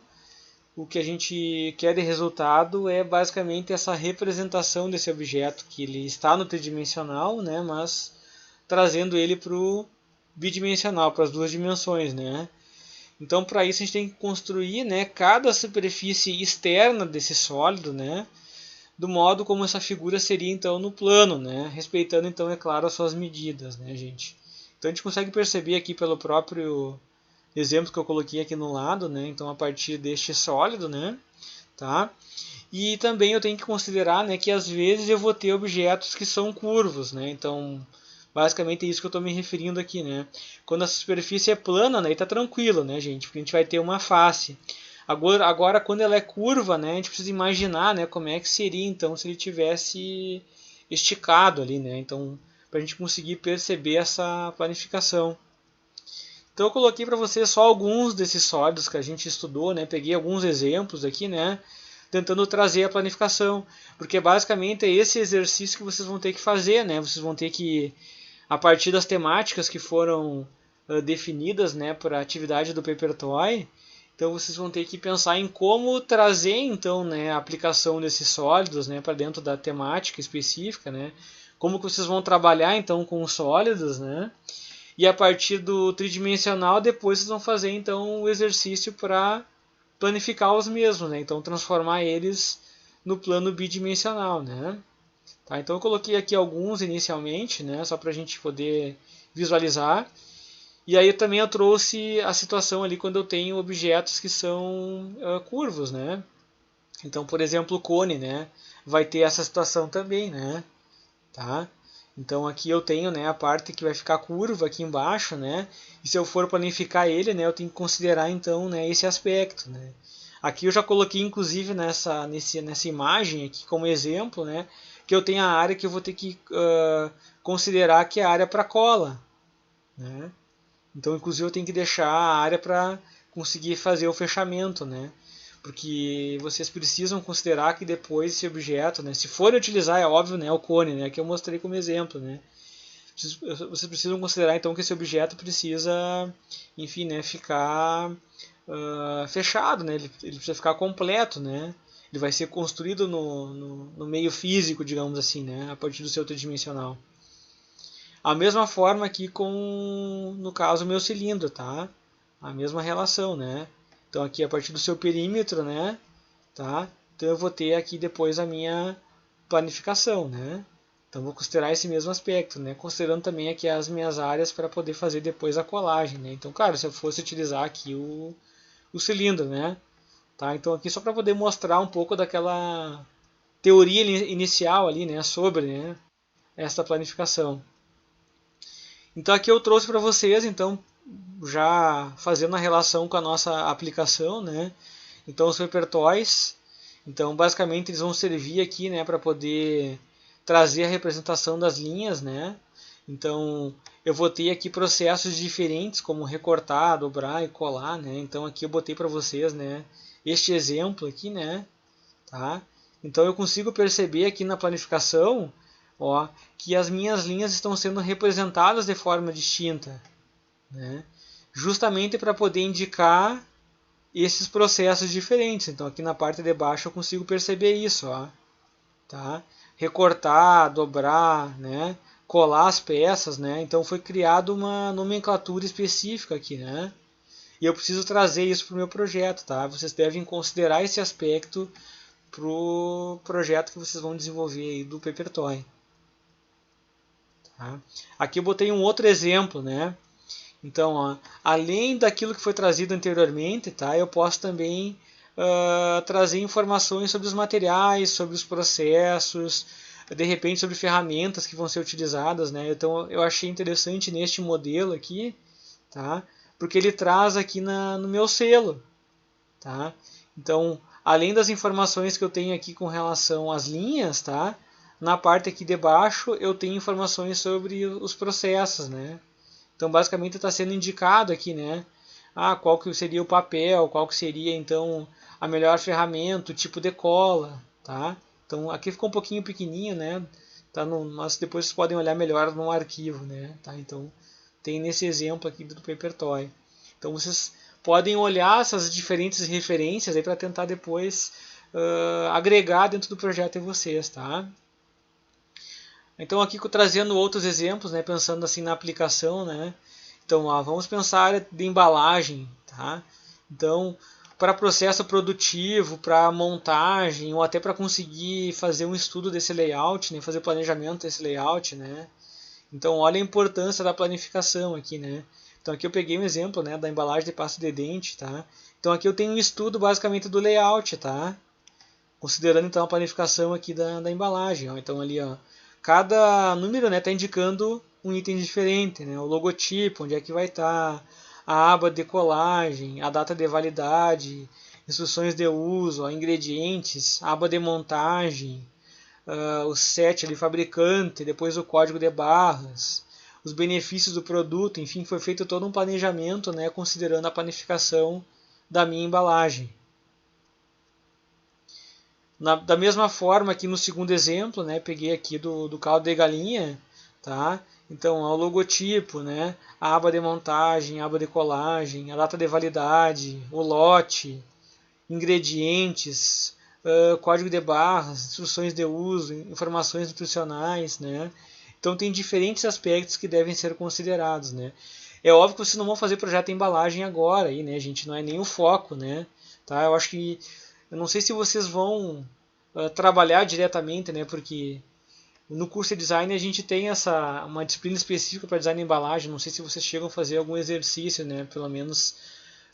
o que a gente quer de resultado é basicamente essa representação desse objeto, que ele está no tridimensional, né, mas trazendo ele para o bidimensional, para as duas dimensões, né? Então, para isso a gente tem que construir, né, cada superfície externa desse sólido, né, do modo como essa figura seria então no plano, né, respeitando então, é claro, as suas medidas, né, gente. Então a gente consegue perceber aqui pelo próprio exemplos que eu coloquei aqui no lado, né? Então a partir deste sólido, né? Tá? E também eu tenho que considerar, né, que às vezes eu vou ter objetos que são curvos, né? Então basicamente é isso que eu estou me referindo aqui, né? Quando a superfície é plana, né, está tranquilo, né, gente? Porque a gente vai ter uma face. Agora, quando ela é curva, né, a gente precisa imaginar, né, como é que seria então se ele tivesse esticado ali, né? Então, para a gente conseguir perceber essa planificação. Então eu coloquei para vocês só alguns desses sólidos que a gente estudou, né? Peguei alguns exemplos aqui, né? Tentando trazer a planificação, porque basicamente é esse exercício que vocês vão ter que fazer, né? Vocês vão ter que, a partir das temáticas que foram definidas, né, para a atividade do Paper Toy, então vocês vão ter que pensar em como trazer então, né, a aplicação desses sólidos, né, para dentro da temática específica, né? Como que vocês vão trabalhar então com os sólidos, né? E a partir do tridimensional, depois vocês vão fazer então o exercício para planificar os mesmos, né? Então transformar eles no plano bidimensional, né? Tá, então eu coloquei aqui alguns inicialmente, né? Só para a gente poder visualizar. E aí também eu trouxe a situação ali quando eu tenho objetos que são curvos, né? Então, por exemplo, o cone, né? Vai ter essa situação também, né? Tá? Então aqui eu tenho, né, a parte que vai ficar curva aqui embaixo, né? E se eu for planificar ele, né, eu tenho que considerar então, né, esse aspecto, né? Aqui eu já coloquei inclusive nessa imagem aqui como exemplo, né, que eu tenho a área que eu vou ter que considerar que é a área para cola, né? Então inclusive eu tenho que deixar a área para conseguir fazer o fechamento, né? Porque vocês precisam considerar que depois esse objeto, né, se for utilizar, é óbvio, né, o cone, né, que eu mostrei como exemplo, né, vocês precisam considerar então que esse objeto precisa, enfim, né, ficar fechado, né, ele precisa ficar completo, né, ele vai ser construído no meio físico, digamos assim, né, a partir do seu tridimensional. A mesma forma aqui com, no caso, o meu cilindro, tá? A mesma relação, né? Então aqui a partir do seu perímetro, né? Tá? Então eu vou ter aqui depois a minha planificação, né? Então vou considerar esse mesmo aspecto, né? Considerando também aqui as minhas áreas para poder fazer depois a colagem, né? Então, claro, se eu fosse utilizar aqui o cilindro, né? Tá? Então aqui só para poder mostrar um pouco daquela teoria inicial ali, né? Sobre, né, esta planificação. Então aqui eu trouxe para vocês, então, já fazendo a relação com a nossa aplicação, né? Então os Paper Toys, então basicamente eles vão servir aqui, né, para poder trazer a representação das linhas, né? Então eu vou ter aqui processos diferentes, como recortar, dobrar e colar, né? Então aqui eu botei para vocês, né, este exemplo aqui, né? Tá? Então eu consigo perceber aqui na planificação, ó, que as minhas linhas estão sendo representadas de forma distinta, né? Justamente para poder indicar esses processos diferentes. Então aqui na parte de baixo eu consigo perceber isso, ó, tá? Recortar, dobrar, né? Colar as peças, né? Então foi criada uma nomenclatura específica aqui, né? E eu preciso trazer isso para o meu projeto, tá? Vocês devem considerar esse aspecto para o projeto que vocês vão desenvolver aí do Paper Toy. Tá? Aqui eu botei um outro exemplo, né? Então, ó, além daquilo que foi trazido anteriormente, tá? Eu posso também trazer informações sobre os materiais, sobre os processos, de repente sobre ferramentas que vão ser utilizadas, né? Então eu achei interessante neste modelo aqui, tá? Porque ele traz aqui no meu selo, tá? Então, além das informações que eu tenho aqui com relação às linhas, tá? Na parte aqui de baixo eu tenho informações sobre os processos, né? Então basicamente está sendo indicado aqui, né? Qual que seria o papel, qual que seria então a melhor ferramenta, o tipo de cola, tá? Então aqui ficou um pouquinho pequenininho, né? Tá mas depois vocês podem olhar melhor no arquivo, né? Tá? Então tem nesse exemplo aqui do Paper Toy. Então vocês podem olhar essas diferentes referências aí para tentar depois agregar dentro do projeto de vocês, tá? Então aqui trazendo outros exemplos, né, pensando assim na aplicação, né? Então, vamos pensar a área de embalagem, tá? Então, para processo produtivo, para montagem ou até para conseguir fazer um estudo desse layout, né, fazer planejamento desse layout, né? Então, olha a importância da planificação aqui, né? Então aqui eu peguei um exemplo, né, da embalagem de pasta de dente, tá? Então aqui eu tenho um estudo basicamente do layout, tá? Considerando então a planificação aqui da embalagem, ó. Então ali, ó, cada número, né, está indicando um item diferente, né? O logotipo, onde é que vai estar, a aba de colagem, a data de validade, instruções de uso, ó, ingredientes, aba de montagem, o set ali, fabricante, depois o código de barras, os benefícios do produto, enfim, foi feito todo um planejamento, né, considerando a planificação da minha embalagem. Da mesma forma aqui no segundo exemplo, né, peguei aqui do caldo de galinha, tá? Então, o logotipo, né, a aba de montagem, a aba de colagem, a data de validade, o lote, ingredientes, código de barras, instruções de uso, informações nutricionais, né? Então tem diferentes aspectos que devem ser considerados, né? É óbvio que vocês não vão fazer projeto de embalagem agora, aí, né, gente? Não é nem o foco, né? Tá? Eu acho que eu não sei se vocês vão trabalhar diretamente, né? Porque no curso de design a gente tem uma disciplina específica para design de embalagem. Não sei se vocês chegam a fazer algum exercício, né? Pelo menos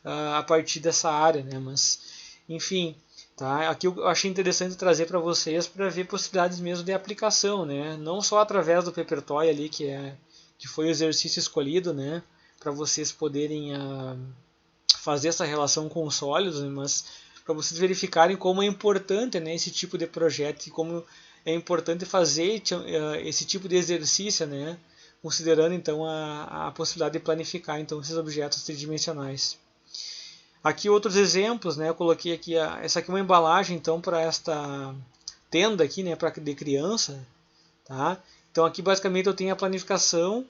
a partir dessa área, né? Mas, enfim, tá? Aqui eu achei interessante trazer para vocês para ver possibilidades mesmo de aplicação, né? Não só através do Papertoy ali que foi o exercício escolhido, né? Para vocês poderem fazer essa relação com os sólidos, né? Mas para vocês verificarem como é importante, né, esse tipo de projeto e como é importante fazer esse tipo de exercício, né, considerando então a possibilidade de planificar então esses objetos tridimensionais. Aqui outros exemplos, né, eu coloquei aqui essa aqui é uma embalagem então para esta tenda aqui, né, para de criança, tá? Então aqui basicamente eu tenho a planificação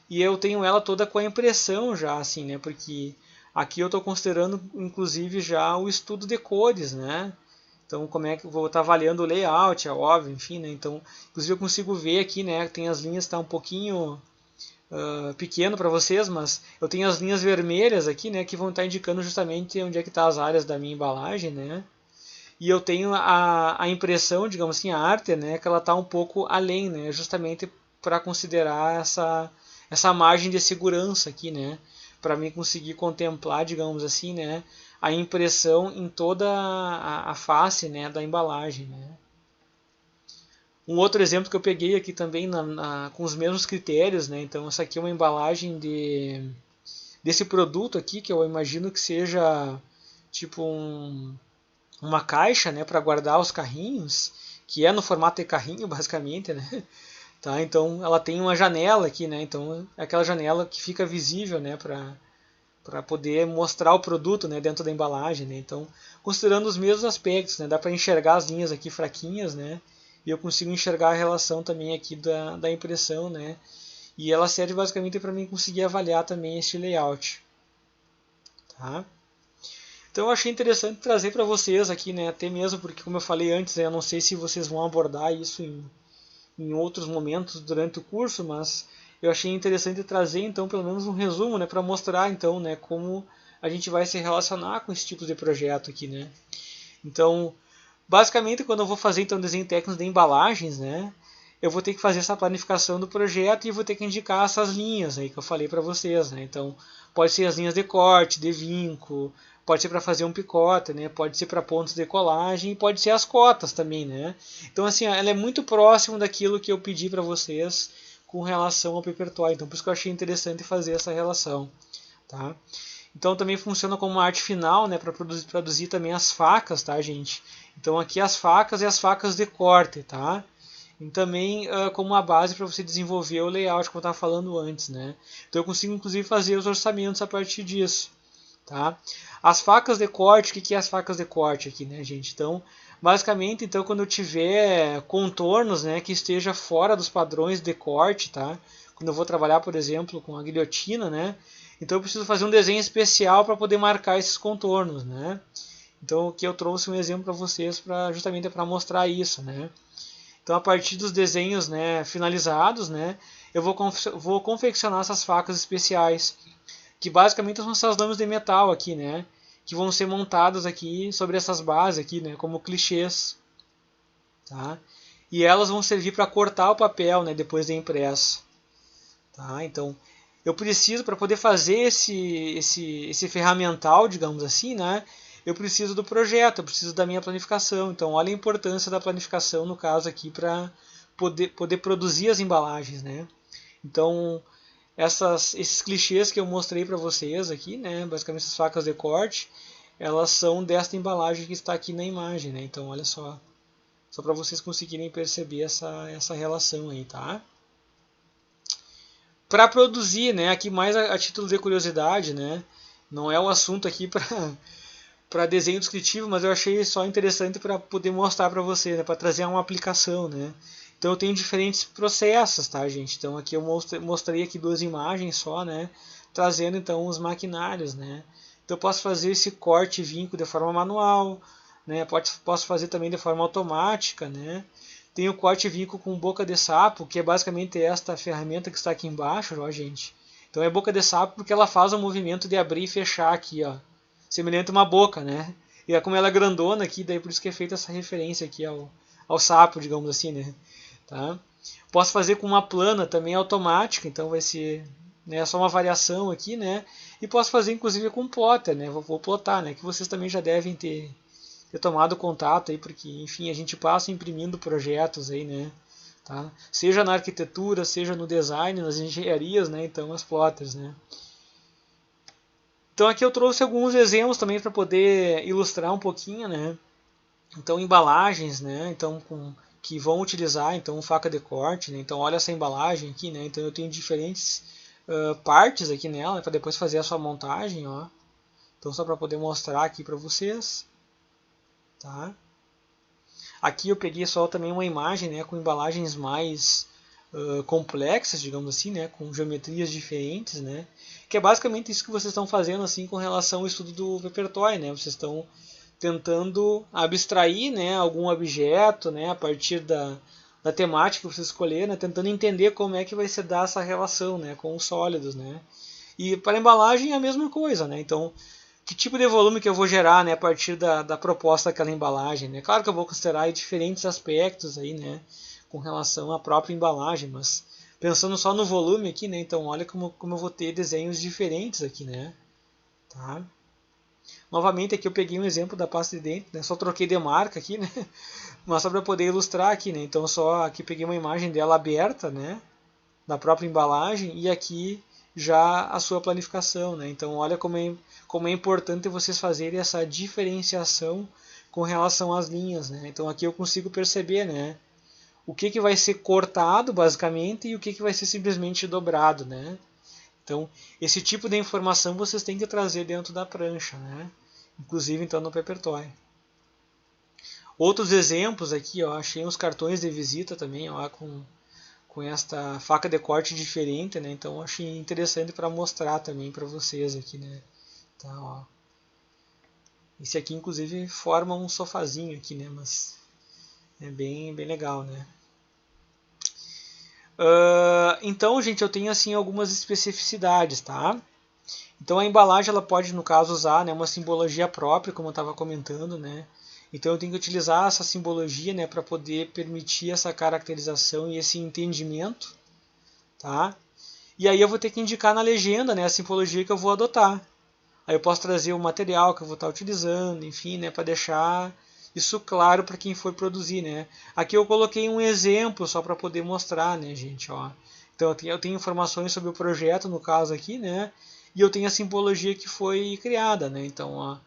e eu tenho ela toda com a impressão já, assim, né, porque aqui eu estou considerando, inclusive, já o estudo de cores, né? Então, como é que eu vou estar avaliando o layout, é óbvio, enfim, né? Então, inclusive eu consigo ver aqui, né? Tem as linhas, está um pouquinho pequeno para vocês, mas eu tenho as linhas vermelhas aqui, né? Que vão estar indicando justamente onde é que estão as áreas da minha embalagem, né? E eu tenho a impressão, digamos assim, a arte, né? Que ela está um pouco além, né? Justamente para considerar essa margem de segurança aqui, né? Para mim conseguir contemplar, digamos assim, né, a impressão em toda a face, né, da embalagem, né. Um outro exemplo que eu peguei aqui também com os mesmos critérios, né, então essa aqui é uma embalagem desse produto aqui, que eu imagino que seja tipo uma caixa, né, para guardar os carrinhos, que é no formato de carrinho basicamente, né. Tá, então ela tem uma janela aqui, né, então é aquela janela que fica visível, né, para poder mostrar o produto, né, dentro da embalagem, né? Então, considerando os mesmos aspectos, né, dá para enxergar as linhas aqui fraquinhas, né, e eu consigo enxergar a relação também aqui da impressão, né, e ela serve basicamente para mim conseguir avaliar também este layout, tá? Então eu achei interessante trazer para vocês aqui, né, até mesmo porque, como eu falei antes, né, eu não sei se vocês vão abordar isso em outros momentos durante o curso, mas eu achei interessante trazer então pelo menos um resumo, né, para mostrar então, né, como a gente vai se relacionar com esse tipo de projeto aqui, né. Então, basicamente quando eu vou fazer então desenho técnico de embalagens, né, eu vou ter que fazer essa planificação do projeto e vou ter que indicar essas linhas aí que eu falei para vocês, né. Então, pode ser as linhas de corte, de vinco, pode ser para fazer um picote, né? Pode ser para pontos de colagem, e pode ser as cotas também, né? Então assim, ela é muito próximo daquilo que eu pedi para vocês com relação ao Papertoy. Então por isso que eu achei interessante fazer essa relação, tá? Então também funciona como uma arte final, né? Para produzir também as facas, tá, gente? Então aqui as facas e as facas de corte, tá? E também como uma base para você desenvolver o layout, como eu estava falando antes, né? Então eu consigo inclusive fazer os orçamentos a partir disso. Tá? As facas de corte, o que é as facas de corte aqui, né, gente? Então, basicamente, então, quando eu tiver contornos, né, que esteja fora dos padrões de corte, tá? Quando eu vou trabalhar, por exemplo, com a guilhotina, né? Então eu preciso fazer um desenho especial para poder marcar esses contornos, né? Então aqui eu trouxe um exemplo para vocês justamente para mostrar isso, né? Então a partir dos desenhos, né, finalizados, né, eu vou confeccionar essas facas especiais, que basicamente são essas lâminas de metal aqui, né, que vão ser montadas aqui sobre essas bases aqui, né, como clichês, tá? E elas vão servir para cortar o papel, né, depois de impresso, tá? Então eu preciso, para poder fazer esse ferramental, digamos assim, né? Eu preciso do projeto, eu preciso da minha planificação. Então, olha a importância da planificação, no caso aqui, para poder produzir as embalagens, né? Então, esses clichês que eu mostrei para vocês aqui, né? Basicamente essas facas de corte, elas são desta embalagem que está aqui na imagem, né? Então, olha só para vocês conseguirem perceber essa relação aí, tá? Para produzir, né? Aqui mais a título de curiosidade, né? Não é o assunto aqui para desenho descritivo, mas eu achei só interessante para poder mostrar para você, né? Para trazer uma aplicação, né? Então eu tenho diferentes processos, tá, gente? Então aqui eu mostrei aqui 2 imagens só, né? Trazendo então os maquinários, né? Então eu posso fazer esse corte e vinco de forma manual, né? Posso fazer também de forma automática, né? Tem o corte e vinco com boca de sapo, que é basicamente esta ferramenta que está aqui embaixo, ó, gente. Então é boca de sapo porque ela faz o movimento de abrir e fechar aqui, ó, semelhante a uma boca, né? E como ela é grandona aqui, daí por isso que é feita essa referência aqui ao sapo, digamos assim, né? Tá? Posso fazer com uma plana também automática, então vai ser, né, só uma variação aqui, né? E posso fazer inclusive com plotter, né? Vou plotar, né? Que vocês também já devem ter tomado contato aí, porque enfim a gente passa imprimindo projetos aí, né? Tá? Seja na arquitetura, seja no design, nas engenharias, né? Então as plotters, né? Então aqui eu trouxe alguns exemplos também para poder ilustrar um pouquinho, né? Então embalagens, né? Então que vão utilizar então faca de corte, né? Então olha essa embalagem aqui, né? Então eu tenho diferentes partes aqui nela para depois fazer a sua montagem, ó. Então só para poder mostrar aqui para vocês, tá? Aqui eu peguei só também uma imagem, né? Com embalagens mais complexas, digamos assim, né? Com geometrias diferentes, né? Que é basicamente isso que vocês estão fazendo assim com relação ao estudo do Papertoy, né? Vocês estão tentando abstrair, né, algum objeto, né, a partir da temática que você escolher, né, tentando entender como é que vai se dar essa relação, né, com os sólidos, né. E para a embalagem é a mesma coisa, né. Então, que tipo de volume que eu vou gerar, né, a partir da proposta daquela embalagem, né. Claro que eu vou considerar aí diferentes aspectos aí, né, com relação à própria embalagem, mas pensando só no volume aqui, né, então olha como eu vou ter desenhos diferentes aqui, né. Tá? Novamente aqui eu peguei um exemplo da pasta de dente, né? Só troquei de marca aqui, né? Mas só para poder ilustrar aqui, né? Então só aqui peguei uma imagem dela aberta, né? Da própria embalagem e aqui já a sua planificação, né? Então olha como é importante vocês fazerem essa diferenciação com relação às linhas, né? Então aqui eu consigo perceber, né? O que vai ser cortado basicamente e o que vai ser simplesmente dobrado, né? Então, esse tipo de informação vocês têm que trazer dentro da prancha, né? Inclusive então no Papertoy. Outros exemplos aqui, ó, achei uns cartões de visita também, ó, com esta faca de corte diferente, né? Então achei interessante para mostrar também para vocês aqui, né? Tá, ó. Esse aqui inclusive forma um sofazinho aqui, né? Mas é bem legal, né? Então, gente, eu tenho assim algumas especificidades, tá? Então a embalagem ela pode, no caso, usar, né, uma simbologia própria, como eu estava comentando, né? Então eu tenho que utilizar essa simbologia, né, para poder permitir essa caracterização e esse entendimento, tá? E aí eu vou ter que indicar na legenda, né, a simbologia que eu vou adotar. Aí eu posso trazer o material que eu vou estar utilizando, enfim, né, para deixar isso claro para quem for produzir, né? Aqui eu coloquei um exemplo só para poder mostrar, né, gente, ó. Então eu tenho informações sobre o projeto, no caso aqui, né? E eu tenho a simbologia que foi criada, né? Então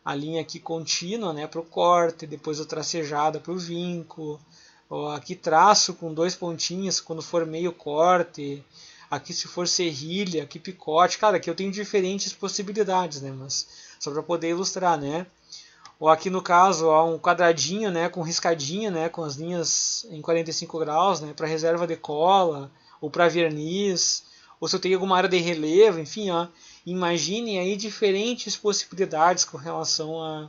a linha aqui contínua, né, para o corte, depois a tracejada para o vinco, ó, aqui traço com 2 pontinhos quando for meio corte, aqui se for serrilha, aqui picote, cara, aqui eu tenho diferentes possibilidades, né, mas só para poder ilustrar, né. Ou aqui no caso, ó, um quadradinho, né, com riscadinha, né, com as linhas em 45 graus, né, para reserva de cola ou para verniz, ou se eu tenho alguma área de relevo, enfim, ó, imaginem aí diferentes possibilidades com relação a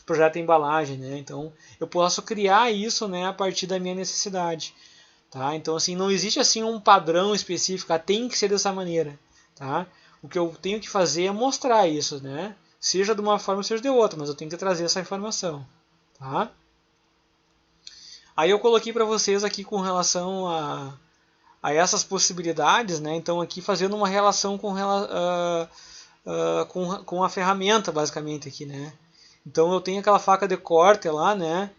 projeto de embalagem, né? Então eu posso criar isso, né, a partir da minha necessidade, tá? Então assim não existe assim um padrão específico, tem que ser dessa maneira, tá? O que eu tenho que fazer é mostrar isso, né? Seja de uma forma, seja de outra, mas eu tenho que trazer essa informação, tá? Aí eu coloquei para vocês aqui com relação a essas possibilidades, né? Então aqui fazendo uma relação com a ferramenta, basicamente aqui, né? Então eu tenho aquela faca de corte lá, né?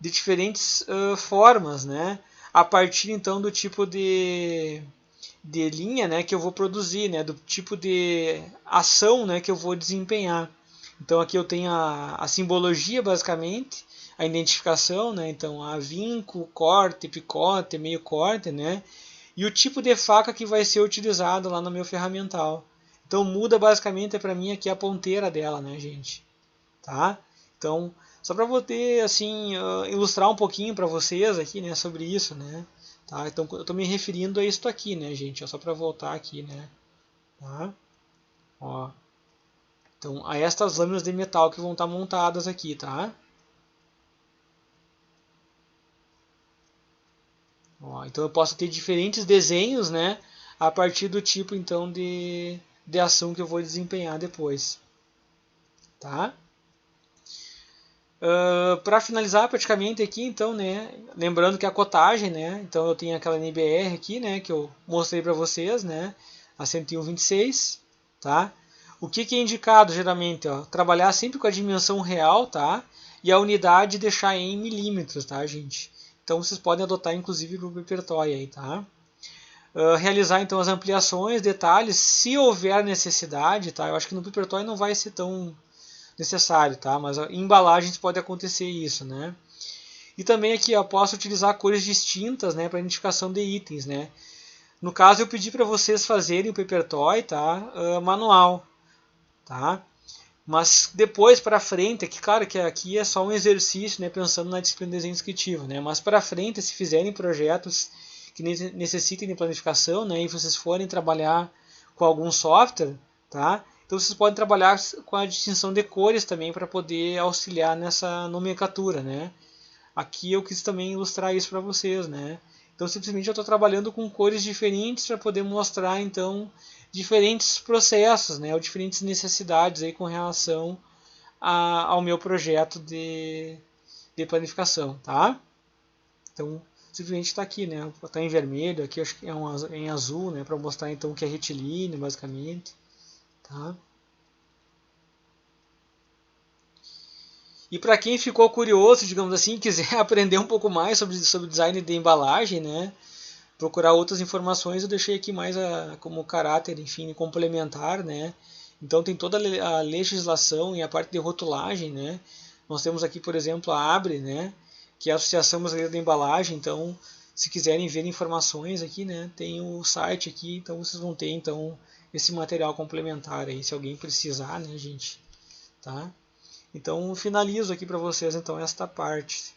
De diferentes formas, né? A partir então do tipo de linha, né, que eu vou produzir, né, do tipo de ação, né, que eu vou desempenhar. Então aqui eu tenho a simbologia, basicamente, a identificação, né, então a vinco, corte, picote, meio corte, né, e o tipo de faca que vai ser utilizado lá no meu ferramental. Então muda basicamente para mim aqui a ponteira dela, né, gente, tá? Então só para poder assim ilustrar um pouquinho para vocês aqui, né, sobre isso, né? Tá? Então eu estou me referindo a isso aqui, né, gente? Só para voltar aqui, né? Tá? Ó. Então a estas lâminas de metal que vão estar montadas aqui, tá? Ó, então eu posso ter diferentes desenhos, né? A partir do tipo então de ação que eu vou desempenhar depois, tá? Para finalizar praticamente aqui, então, né, lembrando que a cotagem, né, então eu tenho aquela NBR aqui, né, que eu mostrei para vocês, né, a 101,26, tá? O que é indicado geralmente, ó, trabalhar sempre com a dimensão real, tá? E a unidade deixar em milímetros, tá, gente? Então vocês podem adotar inclusive para o Papertoy aí, tá? Realizar então as ampliações, detalhes, se houver necessidade, tá? Eu acho que no Papertoy não vai ser tão necessário, tá? Mas em embalagens pode acontecer isso, né? E também aqui eu posso utilizar cores distintas, né, para identificação de itens, né? No caso eu pedi para vocês fazerem o Papertoy, tá? Manual, tá? Mas depois para frente, aqui, claro que aqui é só um exercício, né, pensando na disciplina de desenho descritivo, né? Mas para frente, se fizerem projetos que necessitem de planificação, né, e vocês forem trabalhar com algum software, tá? Então vocês podem trabalhar com a distinção de cores também para poder auxiliar nessa nomenclatura, né? Aqui eu quis também ilustrar isso para vocês, né? Então simplesmente eu estou trabalhando com cores diferentes para poder mostrar então diferentes processos, né? Ou diferentes necessidades aí com relação ao meu projeto de planificação, tá? Então simplesmente está aqui, né? Está em vermelho, aqui acho que é em azul, né? Para mostrar então que é retilíneo, basicamente, tá? E para quem ficou curioso, digamos assim, quiser aprender um pouco mais sobre design de embalagem, né? Procurar outras informações, eu deixei aqui mais como caráter, enfim, complementar, né? Então tem toda a legislação e a parte de rotulagem, né? Nós temos aqui, por exemplo, a ABRE, né? Que é a Associação Brasileira de Embalagem. Então, se quiserem ver informações aqui, né? Tem o site aqui, então vocês vão ter então esse material complementar aí, se alguém precisar, né, gente? Tá? Então finalizo aqui para vocês então esta parte.